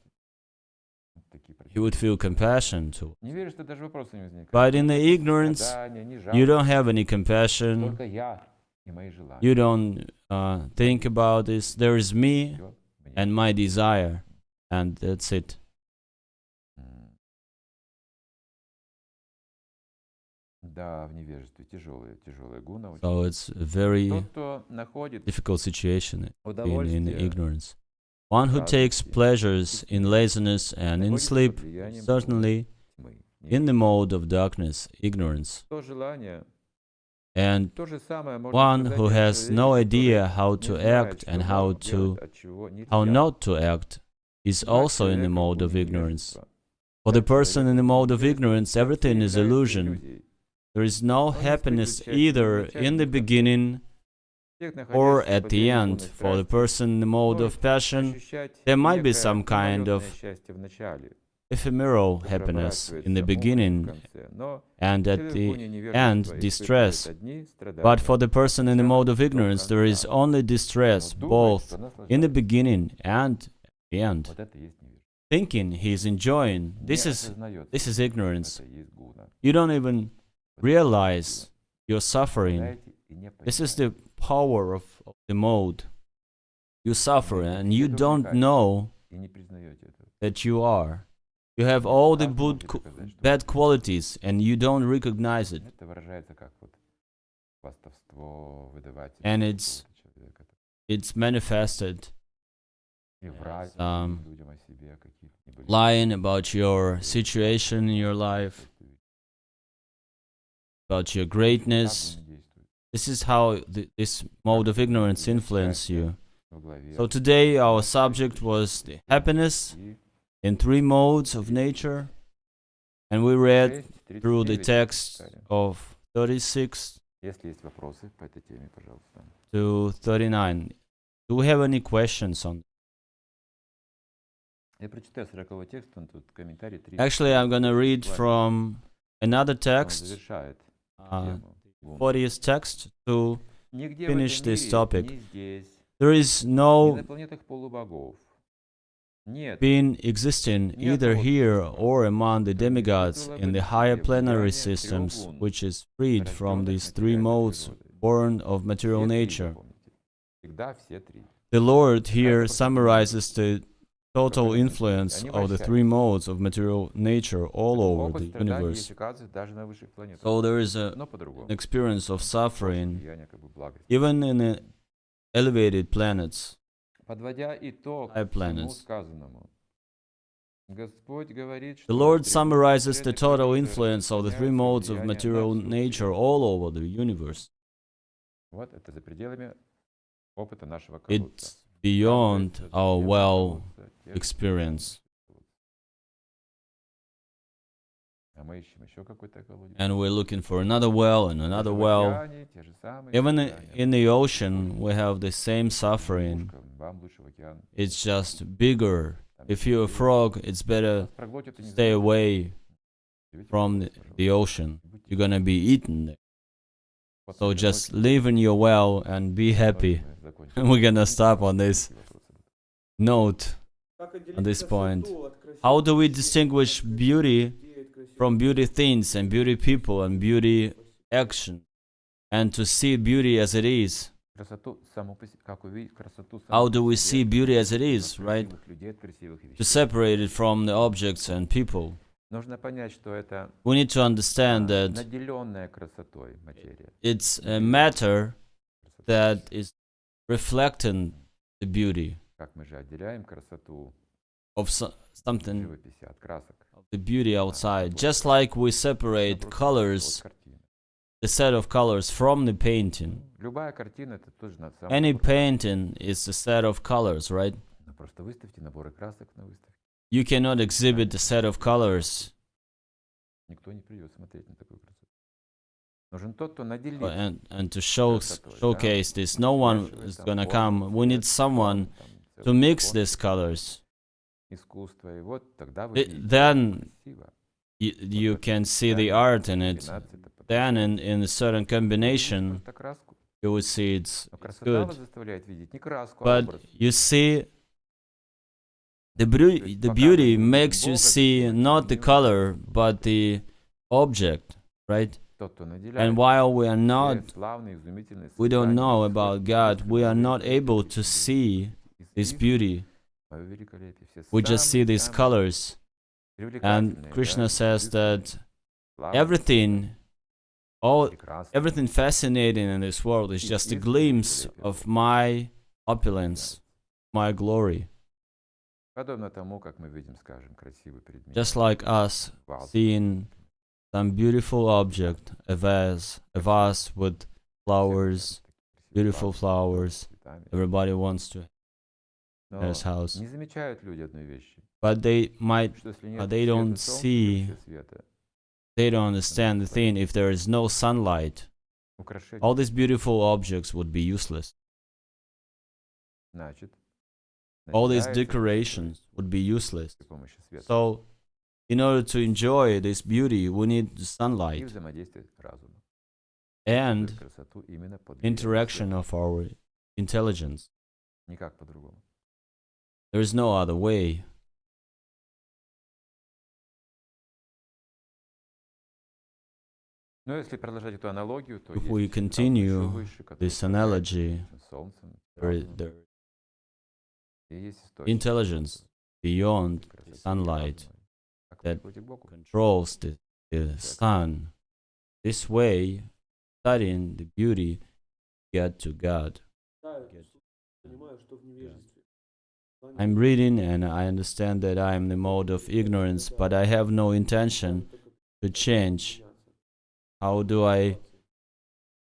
Вот такие he would feel compassion to. Не верю, что даже вопросы не возникают. But in the Ни ignorance, страдания, ни you жалости, don't have any compassion. только я и мои желания. You don't think about this. There is me Всё, мне and my desire, and that's it. Да, в невежестве тяжелые гуна. очень. So it's a very Тот, кто находит difficult situation in удовольствие, ignorance. One who takes pleasures in laziness and in находится sleep, под влиянием certainly тьмы. in the mode of darkness, ignorance. То желание, And то же самое можно one сказать who и о has no человеке, idea который how не to знает, act что and how можно делать, to от чего how нельзя. not to act is Знак also in the человека в mode of гуне ignorance. невежества. For the person in the mode of ignorance, everything is illusion. There is no happiness either in the beginning or at the end. For the person in the mode of passion, there might be some kind of ephemeral happiness in the beginning and at the end distress. But for the person in the mode of ignorance, there is only distress, both in the beginning and at the end. Thinking he is enjoying, this is ignorance. You don't even realize you're suffering. This is the power of the mode. You suffer and you don't know that you are. You have all the bad qualities and you don't recognize it. And it's manifested as lying about your situation in your life, about your greatness. This is how this mode of ignorance influences you. So today our subject was the happiness in three modes of nature, and we read through the text of 36 to 39. Do we have any questions on Actually, I'm going to read from another text, 40th text, to finish this topic. There is no being existing either here or among the demigods in the higher planetary systems, which is freed from these three modes born of material nature. The Lord here summarizes the total influence of the three modes of material nature all over the universe. So there is an experience of suffering even in the elevated planets, high planets. The Lord summarizes the total influence of the three modes of material nature all over the universe. It's beyond our well experience. And we're looking for another well and another well. Even in the ocean, we have the same suffering. It's just bigger. If you're a frog, it's better stay away from the ocean. You're gonna be eaten. So just live in your well and be happy. And we're gonna stop on this note, on this point. How do we distinguish beauty from beauty things and beauty people and beauty action, and to see beauty as it is? How do we see beauty as it is, right? To separate it from the objects and people. We need to understand that it's a matter that is reflecting the beauty of something, of the beauty outside. Just like we separate colors, the set of colors from the painting. Any painting is a set of colors, right? You cannot exhibit a set of colors. And to showcase this, no one is gonna come. We need someone to mix these colors. Then you can see the art in it. Then in a certain combination, you will see it's good. But you see, the beauty makes you see not the color, but the object, right? And while we don't know about God, we are not able to see this beauty. We just see these colors. And Krishna says that everything fascinating in this world is just a glimpse of my opulence, my glory. Just like us seeing some beautiful object, a vase with flowers, beautiful flowers. Everybody wants to his house. Не замечают люди одной вещи, But they might, что если нет they света don't солнца, see, луча света, they don't understand the thing. If there is no sunlight, украшения, all these beautiful objects would be useless. значит, All these наделяется decorations would be useless. при помощи света So, in order to enjoy this beauty, we need и sunlight взаимодействие разума. and Чувствует красоту именно под влиянием interaction света. of our intelligence. Никак по-другому. There is no other way. Но если продолжать эту аналогию, то If есть we разум еще continue выше, который this analogy, управляет солнцем, there разумом, и есть источник intelligence солнца, beyond красоты и sunlight разума. Как that приходит к Богу. controls the sun. This way, studying the beauty, get to God. I'm reading and I understand that I am the mode of ignorance, but I have no intention to change. How do I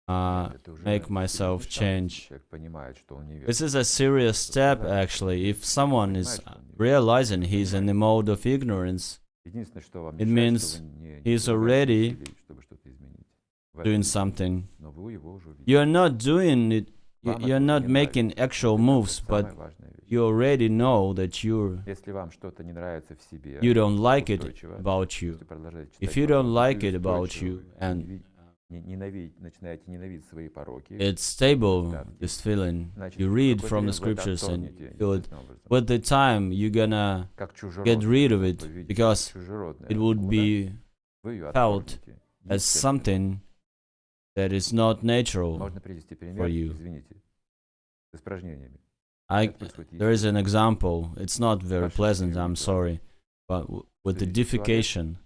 Это уже make myself серьезный шаг, change? человек понимает, что он неверный. This is a serious step actually. If someone is realizing he's in the mode of ignorance, Единственное, что вам it мешает, means что вы не he's прилагаете already усилий, чтобы что-то изменить. В doing этом something. Но вы его уже увидели. You're not doing it, Вам это you're уже not не making нравится. actual Это moves, самая but важная вещь. you already know that Если вам что-то не нравится в себе, you don't like it устойчиво, about you. если продолжаете If читать you don't Бхагавад like Гиту it about устойчиво, you and начинаете ненавидеть свои пороки, it's stable, недостатки, this feeling, значит, you в read какой-то from the момент вы это scriptures and отторгнете feel it. естественным образом. With the time, you're gonna Как get чужеродное, rid of it вы видите because чужеродное it would оттуда, be вы ее felt отторгнете. as Естественно. something that is not natural. Можно привести пример, for you. извините, с испражнениями. There is an example. It's not very Ваши pleasant, привычки. I'm sorry, but with the Заведите в туалет, defecation,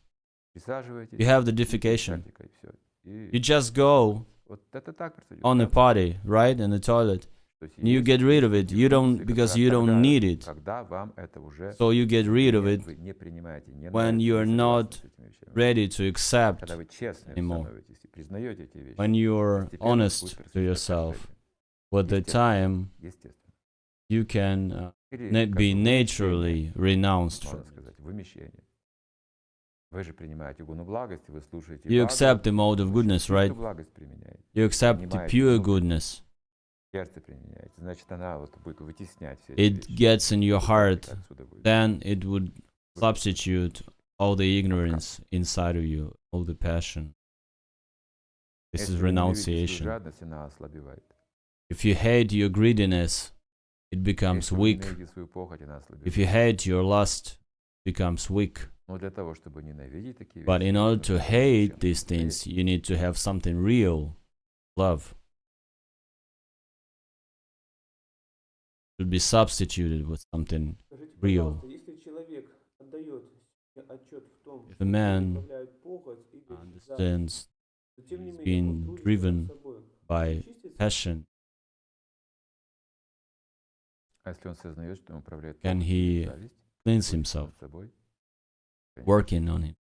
Присаживаетесь, you have the идите с defecation. практикой, всё. И You just go вот это так происходит, on a правда? party, right, in the toilet. То есть And you есть get rid of it. эти You don't функции, because которые you don't отторгают, need it. когда вам это уже So you get rid of нет, it вы не принимаете, не when нравится, you are не согласны not с этими вещами. ready to accept, Когда вы честны anymore. становитесь и признаете эти вещи, when you are постепенно honest будет to происходить yourself. отторжение. With the time, Естественно. you can Или be как бы naturally renounced можно from it. сказать, вымещение. Вы же принимаете гуну благости, вы слушаете You Бхагавад, accept the mode of вы же goodness, чистую right? благость применяете, You accept the pure goodness. сердце применяете. Значит, она вот будет вытеснять все эти It вещи. gets in your heart. Отсюда будет. Then it would substitute all the ignorance inside of you, all the passion. This Если is вы ненавидите свою renunciation. жадность, она ослабевает. If you hate your greediness, it becomes Если вы weak. ненавидите свою похоть, она ослабевает. If you hate your lust, it becomes weak. Но для того, чтобы ненавидеть такие But вещи, in order нужно to hate чем-то these настоящее. things, you need to have something real, love. Should be substituted with something Скажите, real. пожалуйста, если человек отдает себе отчет в том, If что a man управляет похоть и горит жаждой, understands то тем не he's менее been он трудится driven над собой, by он очистится? passion, А если он сознает, что он управляет can похотью he и зависть, cleanse трудится himself, над собой, working on it?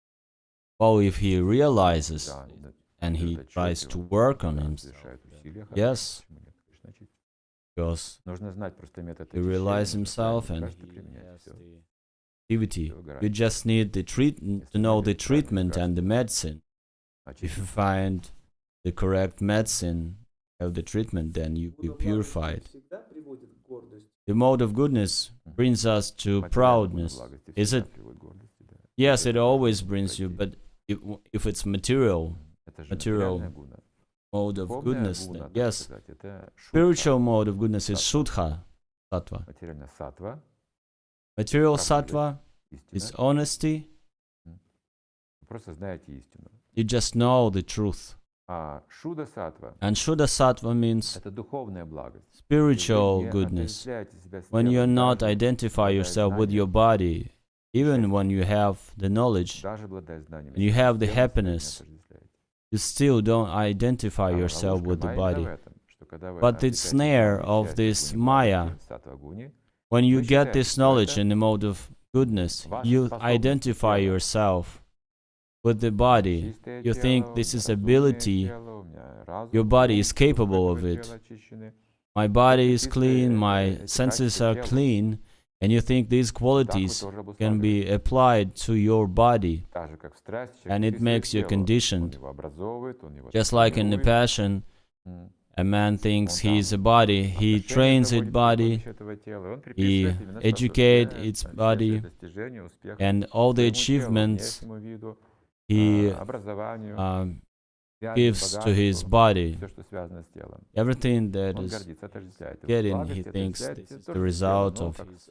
Well, if he realizes да, and he дает отчет, tries и to он, work on да, himself, совершает усилия, yes, почему нет, конечно, очистится. because Нужно знать просто метод he realizes очищения, himself правильно, and каждый he применяет has всё. the activity. Всё You гарантия. just need the to know the treatment and the medicine. If you Очистится. find the correct medicine, have the treatment, then you be Гуна благости purified. всегда приводит к гордости. The mode of goodness brings us to Материальная proudness. благость Is всегда it? приводит к гордости, да. Yes, it Это always очень brings you, противно. but if it's material Это же material материальная гуна. mode of Духовная goodness, гуна, then так yes. сказать, это шутха. Spiritual mode of goodness is Sattva. Shuddha, Sattva. Материальная сатва, Material Правда, Sattva is истина. honesty. Вы просто знаете истину. You just know the truth. А шуда сатва And Shuddha Sattva means это духовная благость. spiritual Вы не goodness. отождествляете себя с When телом, you're not даже identify обладая yourself with знанием, your body, even when you have the knowledge, даже обладая знаниями, you have the с телом себя не happiness, отождествляете. you still don't identify А yourself ловушка with the майи именно в body. этом, что когда вы But the обретаете snare знание, of счастье, this гуне Maya, благости, саттва-гуне, when you Вы get считаете, this что knowledge это in the mode of goodness, ваша you способность identify тела. yourself with the body. Чистое You тело, think у this меня is разумное ability, тело, у меня разум, your body ум, is чувства, capable of которое it. тело очищены. my body is clean, my senses are clean, and you think these qualities can be applied to your body, and it makes you conditioned. Just like in the passion, a man thinks he is a body, he trains its body, he educates its body, and all the achievements he gives to his body. Everything that is getting, he thinks this is the result of his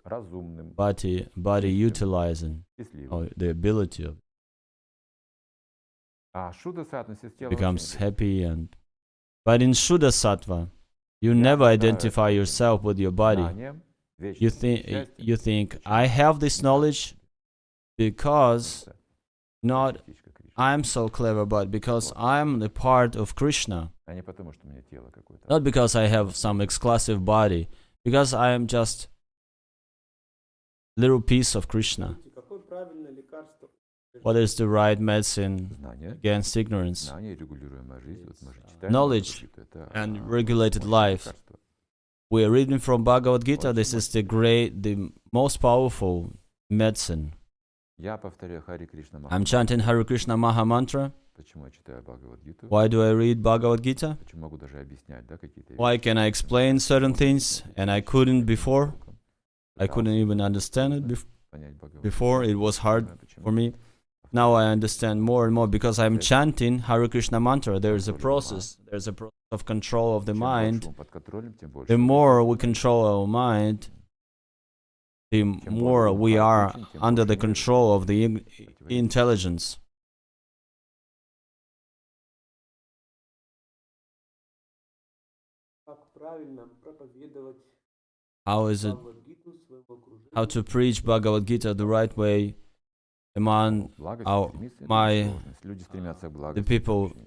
body utilizing, or the ability of becomes happy. And but in Shuddha Sattva, you never identify yourself with your body. You think I have this knowledge because not I'm so clever, but because I'm the part of Krishna. Not because I have some exclusive body, because I am just little piece of Krishna. What is the right medicine against ignorance? Knowledge and regulated life. We are reading from Bhagavad Gita. This is the most powerful medicine. I'm chanting Hare Krishna Maha Mantra. Why do I read Bhagavad Gita? Why can I explain certain things and I couldn't before? I couldn't even understand it before. It was hard for me. Now I understand more and more because I'm chanting Hare Krishna Mantra. There's a process. There's a process of control of the mind. The more we control our mind, the more we are under the control of the intelligence. How is it? How to preach Bhagavad Gita the right way among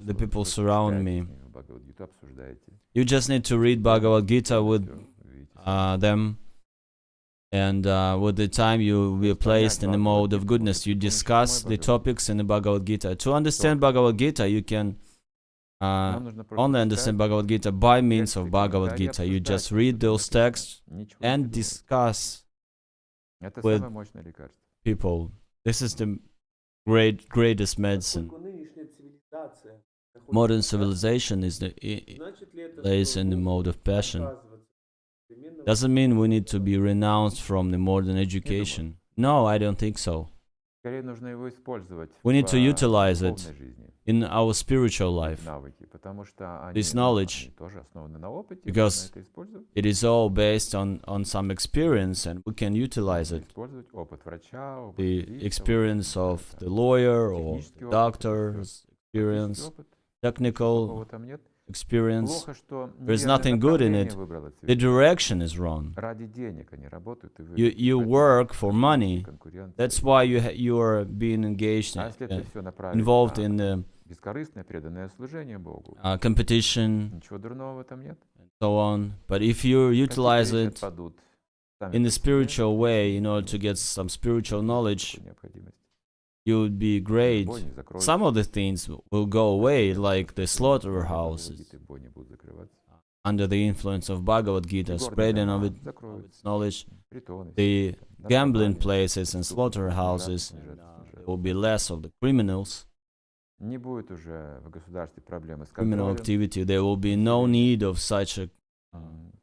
the people surround me. You just need to read Bhagavad Gita with them. And with the time you will be placed in the mode of goodness, you discuss the topics in the Bhagavad Gita. To understand Bhagavad Gita, you can only understand Bhagavad Gita by means of Bhagavad Gita. You just read those texts and discuss with people. This is the greatest medicine. Modern civilization lays in the mode of passion. Doesn't mean we need to be renounced from the modern education. No, I don't think so. We need to utilize it in our spiritual life, this knowledge, because it is all based on some experience and we can utilize it. The experience of the lawyer or the doctor's experience, technical experience, there's nothing good in it. The direction is wrong. You work for money. That's why you are being engaged, involved in the competition and so on. But if you utilize it in a spiritual way in order to get some spiritual knowledge, you would be great. Some of the things will go away, like the slaughterhouses, under the influence of Bhagavad Gita, spreading of its knowledge. The gambling places and slaughterhouses, there will be less of the criminals. Criminal activity, there will be no need of such a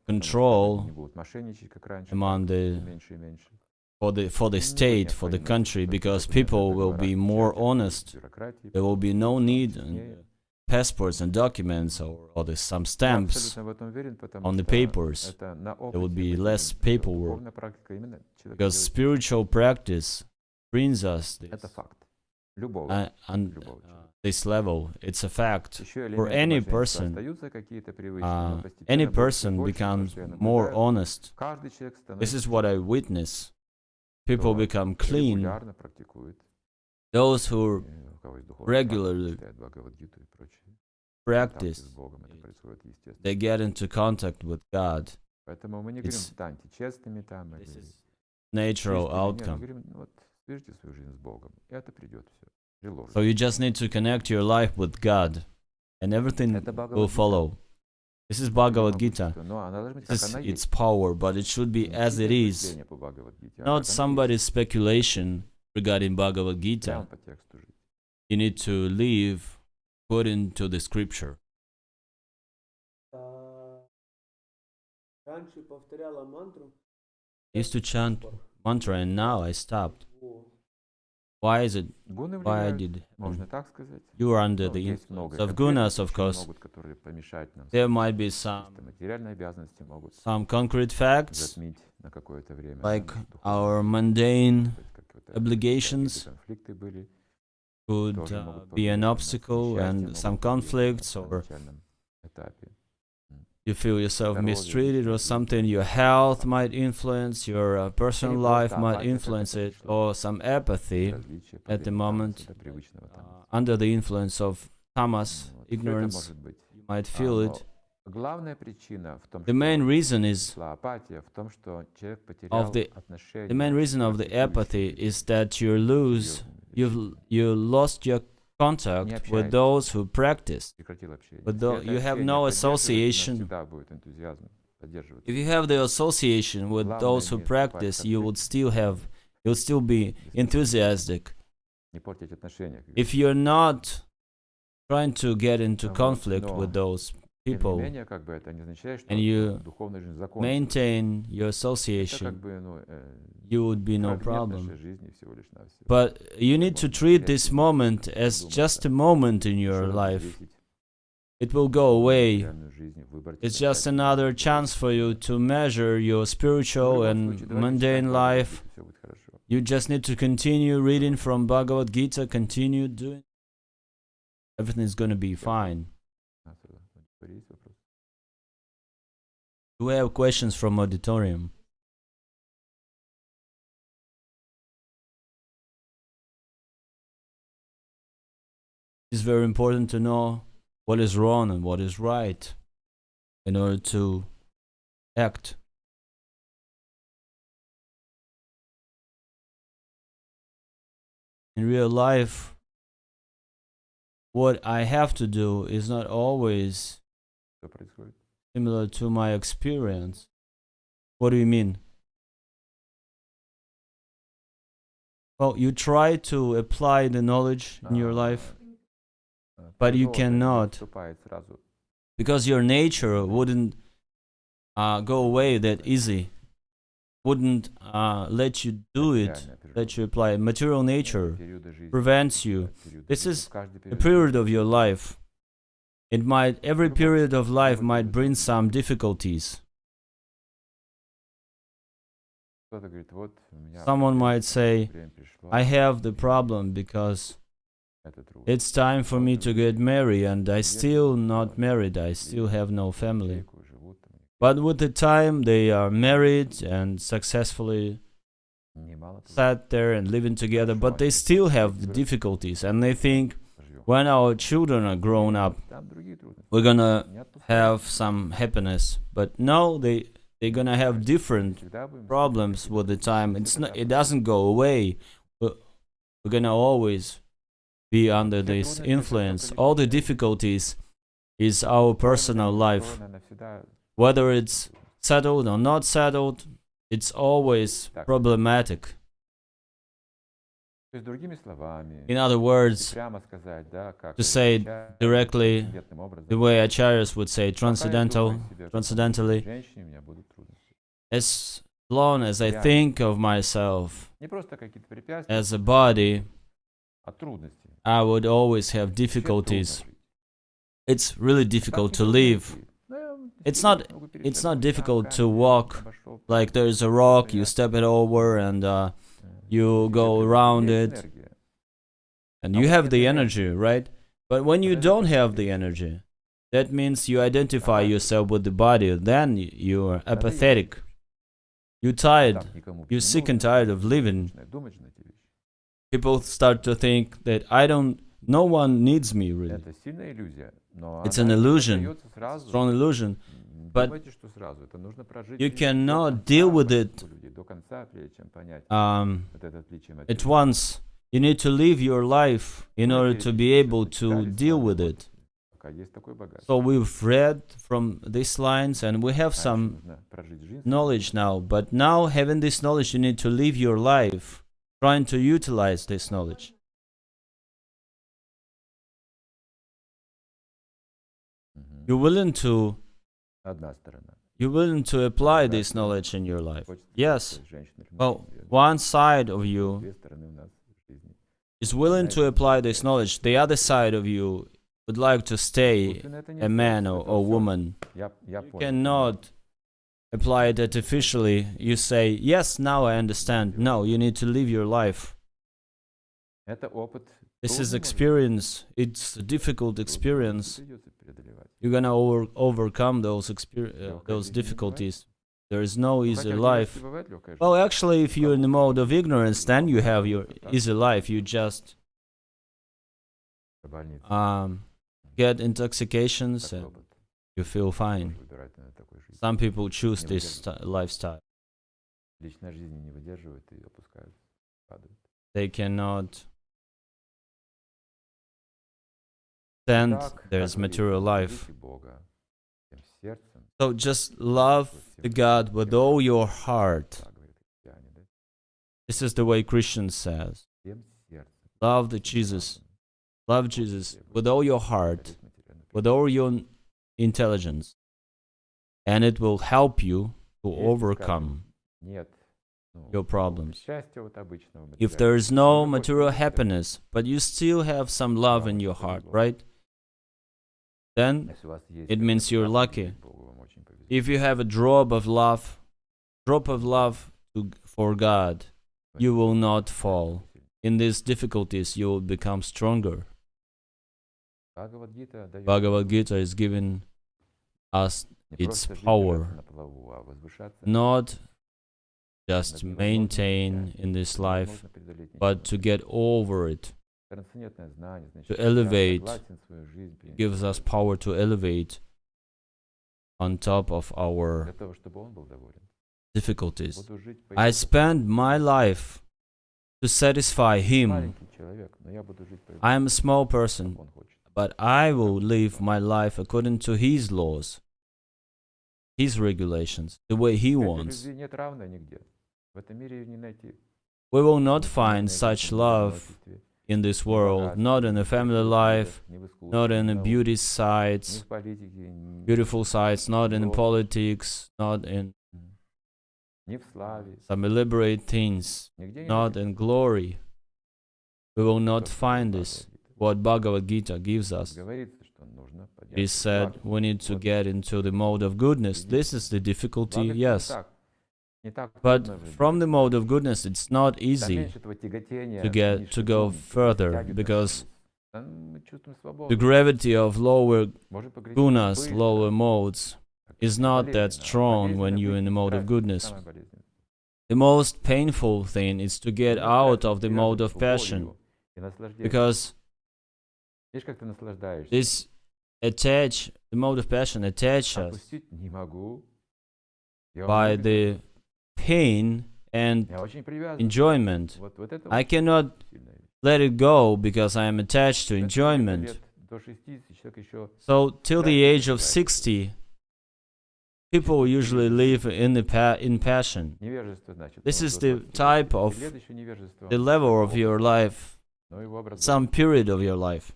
control among for the state, for the country, because people will be more honest. There will be no need in passports and documents or some stamps on the papers. There will be less paperwork, because spiritual practice brings us this level. It's a fact. For any person becomes more honest. This is what I witness. People become clean. Those who regularly practice, they get into contact with God. This is natural outcome. So you just need to connect your life with God, and everything will follow. This is Bhagavad Gita. Но она должна быть, как она Its есть. power, but it should be as it is, Мышление по Бхагавад-гите, not как оно есть. somebody's speculation regarding Bhagavad Прямо Gita. по тексту жить. You need to live according to the scripture. Раньше повторяла мантру. I used to chant mantra and now I stopped. Why is it? Гуны Why влияют, did it можно happen? так сказать. You are under Ну, the есть influence много of конкретных gunas, of причин course. могут, которые помешать нам. There might be Чисто some материальные обязанности могут concrete facts, затмить на какое-то время. like духовные our mundane то есть какие-то obligations конфликты были, could тоже могут be an повлиять на obstacle, несчастье, and могут some повлиять conflicts, на or начальном этапе. you feel yourself Здоровье, mistreated or жизнь, something. Your health might influence, your personal Или life просто might апатия influence какая-то it, пришла. or some apathy Различия, at the падение moment, тамаса, до привычного тамаса. under the influence of tamas, Вот. Всё это ignorance. может быть. You might feel Но it. главная причина в том, The main что reason is пришла апатия, в том, что человек потерял the отношение main reason of к the существующим apathy людям, is that you lose, серьезным вещам. you lost your contact Не with общаетесь. those who practice. Прекратил общение. But Если though это you have общение no поддерживается, association, всегда будет энтузиазм поддерживаться. if you have the association with Главное those who не вступать в practice, you would конфликт, you'll still be enthusiastic. не портить отношения. как If you're not trying to get into Вот, conflict но with those Тем не people менее, как бы это не означает, что and you духовная жизнь закончилась. maintain your Это как association, бы, you would be no фрагмент problem. нашей жизни всего лишь навсего. But you need to treat this moment as just a moment in your life. It will go away. It's just another chance for you to measure your spiritual and mundane life. You just need to continue reading from Bhagavad Gita, continue doing. Everything is going to be fine. Do we have questions from auditorium? It's very important to know what is wrong and what is right in order to act. In real life, what I have to do is not always similar to my experience. What do you mean? Well, you try to apply the knowledge in your life, but you cannot, because your nature wouldn't go away that easy, wouldn't let you do it, let you apply. Material nature prevents you. This is a period of your life. It might, every period of life might bring some difficulties. Someone might say, I have the problem because it's time for me to get married and I still not married, I still have no family. But with the time they are married and successfully sat there and living together, but they still have the difficulties and they think, when our children are grown up, we're gonna have some happiness. But no, they're gonna have different problems with the time. It doesn't go away. We're gonna always be under this influence. All the difficulties is our personal life. Whether it's settled or not settled, it's always problematic. In other words, to say it directly, the way acharyas would say, transcendentally, as long as I think of myself as a body, I would always have difficulties. It's really difficult to live. It's not difficult to walk. Like there is a rock, you step it over and you go around it. And you have the energy, right? But when you don't have the energy, that means you identify yourself with the body. Then you are apathetic. You're tired. You're sick and tired of living. People start to think that no one needs me really. It's an illusion, strong illusion. But you cannot deal with it at once. You need to live your life in order to be able to deal with it. So we've read from these lines and we have some knowledge now. But now, having this knowledge, you need to live your life trying to utilize this knowledge. You're willing to apply this knowledge in your life. Yes. Well, one side of you is willing to apply this knowledge. The other side of you would like to stay a man or woman. You cannot apply it artificially. You say, yes, now I understand. No, you need to live your life. This is experience. It's a difficult experience. You're gonna overcome those difficulties. There is no easy life. Well, actually, if you're in the mode of ignorance, then you have your easy life. You just get intoxications and you feel fine. Some people choose this lifestyle. They cannot stand there's material life. So just love the God with all your heart. This is the way Christian says. Love the Jesus. Love Jesus with all your heart, with all your intelligence. And it will help you to overcome your problems. If there is no material happiness, but you still have some love in your heart, right? Then it means you're lucky. If you have a drop of love for God, you will not fall. In these difficulties, you will become stronger. Bhagavad Gita is giving us its power, not just maintain in this life, but to get over it, to elevate. It gives us power to elevate on top of our difficulties. I spend my life to satisfy Him. I am a small person, but I will live my life according to His laws, His regulations, the way He wants. We will not find such love in this world, not in the family life, not in the beauty sides, beautiful sides, not in politics, not in some elaborate things, not in glory. We will not find this. What Bhagavad Gita gives us. It is said we need to get into the mode of goodness. This is the difficulty, yes. But from the mode of goodness, it's not easy to go further, because the gravity of lower gunas, lower modes, is not that strong when you're in the mode of goodness. The most painful thing is to get out of the mode of passion, because the mode of passion attaches us by the pain and enjoyment. I cannot let it go because I am attached to enjoyment. So till the age of 60, people usually live in passion. This is the type of the level of your life, some period of your life.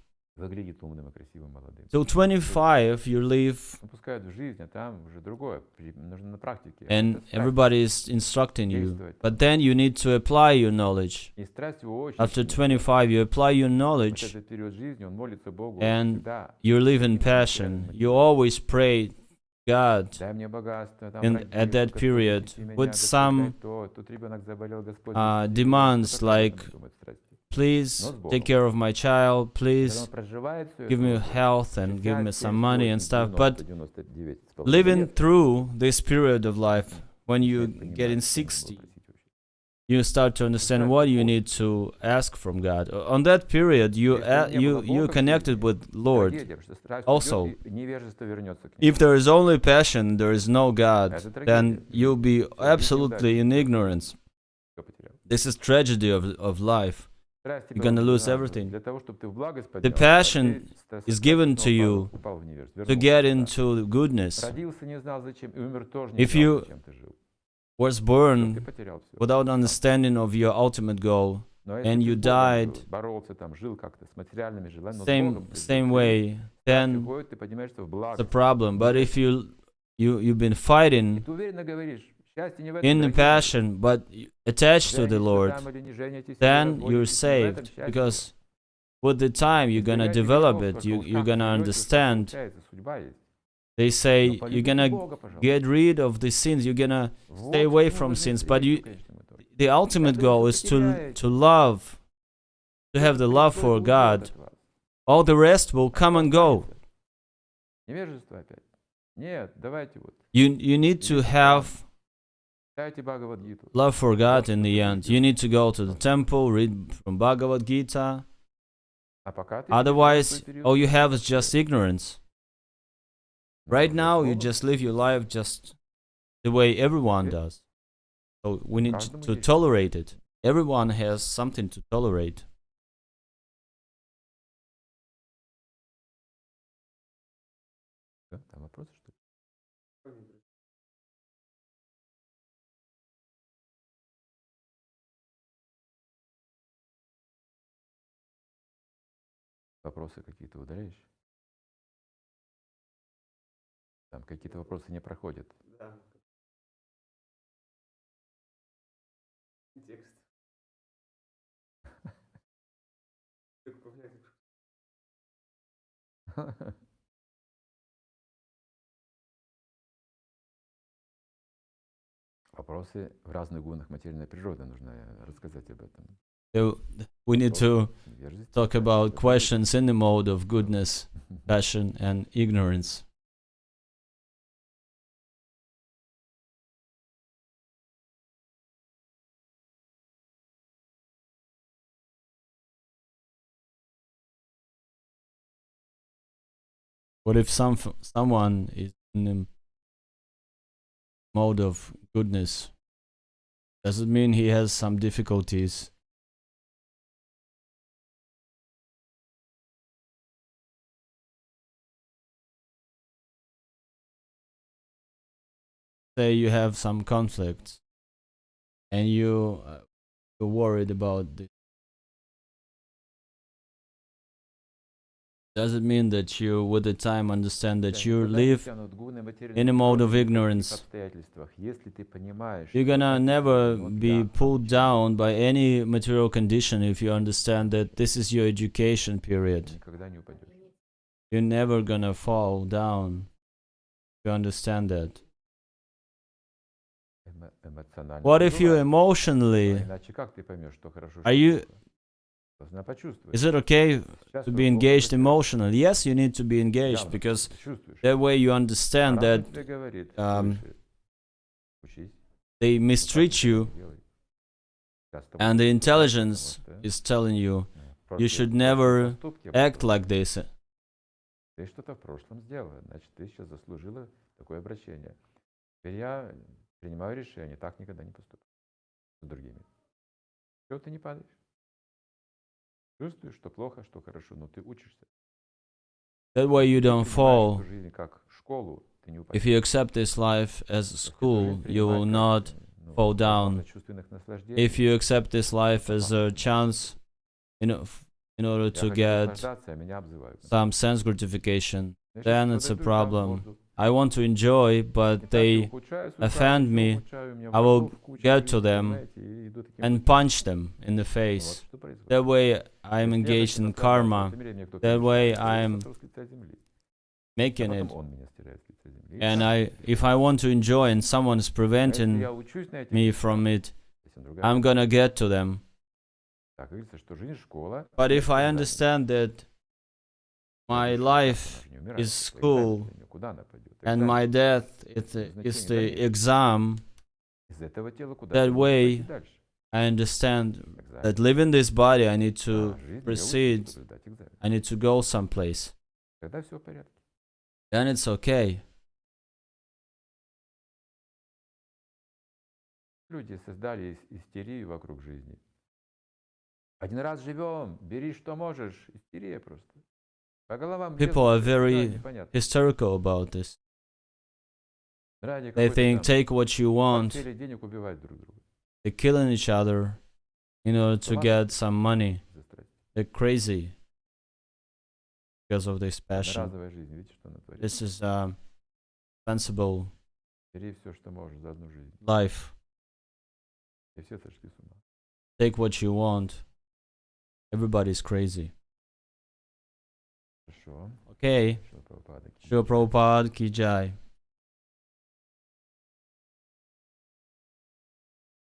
Till 25 you live and everybody is instructing you, but then you need to apply your knowledge. After 25 you apply your knowledge and you live in passion. You always pray God at that period with some demands like, please take care of my child, please give me health and give me some money and stuff. But living through this period of life, when you get in 60, you start to understand what you need to ask from God. On that period, you connected with Lord. Also, if there is only passion, there is no God, then you'll be absolutely in ignorance. This is tragedy of life. Страсть you're gonna была lose нужна everything. для того, чтобы ты в благость The поднялся, passion а ты is со given страсти to снова you упал в невежество, to вернулся get туда. into goodness. Родился, не знал зачем, и умер тоже не If знал, you зачем ты жил. was Всё, ты born потерял всё. without understanding of your ultimate goal, Но если and ты you с Богом died жил, боролся там, жил как-то с материальными желаниями, но с Богом ты same жил, way, страсть then уходит, ты поднимаешься в the благость. problem. But if you've been И fighting ты уверенно говоришь, счастье не в этом, in the дорогие мои. passion, but attached to the Женитесь вы Lord, там или не женитесь, или then you're разводитесь, не в этом saved, счастье. because with the time you're gonna Избегайте develop грехов, it. сколько уж You're как gonna живете, уж так understand. получается, судьба есть. They say Но you're полюбите gonna Бога, пожалуйста. get rid of the sins. You're gonna Вот stay к away чему from вы sins. стремитесь But в конечном итоге. the ultimate Тогда goal вы is потеряете. to love, to have the love for God. All the rest will come and go. Невежество опять. Нет, давайте вот. You need to have Читайте Bhagavad Gita. love for God in the end. You need to go to the temple, read from Bhagavad Gita. А пока ты Otherwise, переживаешь свой период, all you have is just ignorance. Right нужно now, с you Богом. just live your life just the way everyone does. So we need to tolerate it. Everyone has something to tolerate. Да, там вопросы, что ли? Вопросы какие-то удаляешь? Там какие-то вопросы не проходят. Да. Текст. Как управлять? Вопросы в разных гунах материальной природы. Нужно рассказать об этом. So we need to Невежество, talk about questions in the mode of goodness, passion, and ignorance. What if someone is in the mode of goodness? Does it mean he has some difficulties? Say you have some conflicts and you're worried about this. Does it mean that you, with the time, understand that you live in a mode of ignorance? You're gonna never be pulled down by any material condition if you understand that this is your education period. You're never gonna fall down if you understand that. What if you emotionally, is it okay to be engaged emotionally? Yes, you need to be engaged, because that way you understand that they mistreat you, and the intelligence is telling you you should never act like this. Ты что-то в прошлом сделала, значит, ты сейчас заслужила такое обращение. Теперь я принимаю решение, так никогда не поступать с другими. Чего ты не падаешь? Чувствуешь, что плохо, что хорошо, но ты учишься. That way you don't fall. Жизнь как школу, ты не упадешь. If you accept this life as a school, you will not fall down. If you accept this life as a chance, in order to get some sense gratification, then it's a problem. I want to enjoy, but they offend me. I will get to them and punch them in the face. That way I'm engaged in karma. That way I'm making it. And if I want to enjoy and someone is preventing me from it, I'm gonna get to them. But if I understand that my life is school and my death is the exam, that way I understand that living this body, I need to proceed, I need to go someplace. Then it's okay. Люди создали истерию вокруг жизни. Один раз живем, бери что можешь, истерия просто. По головам People are лезут, да, very непонятно. hysterical about this. Ради They какой-то think там take what you want. портфеля денег убивают друг друга. They're killing each other in order С to ума get сойти some money. за страсть. They're crazy because of this passion. Одноразовая жизнь, видите, что она творит. This is a sensible Бери все, что можешь за одну жизнь. life. И все сошли с ума. Take what you want. Everybody's crazy. Хорошо. Okay. Шила Прабхупада. Shri Prabhupada ki jai.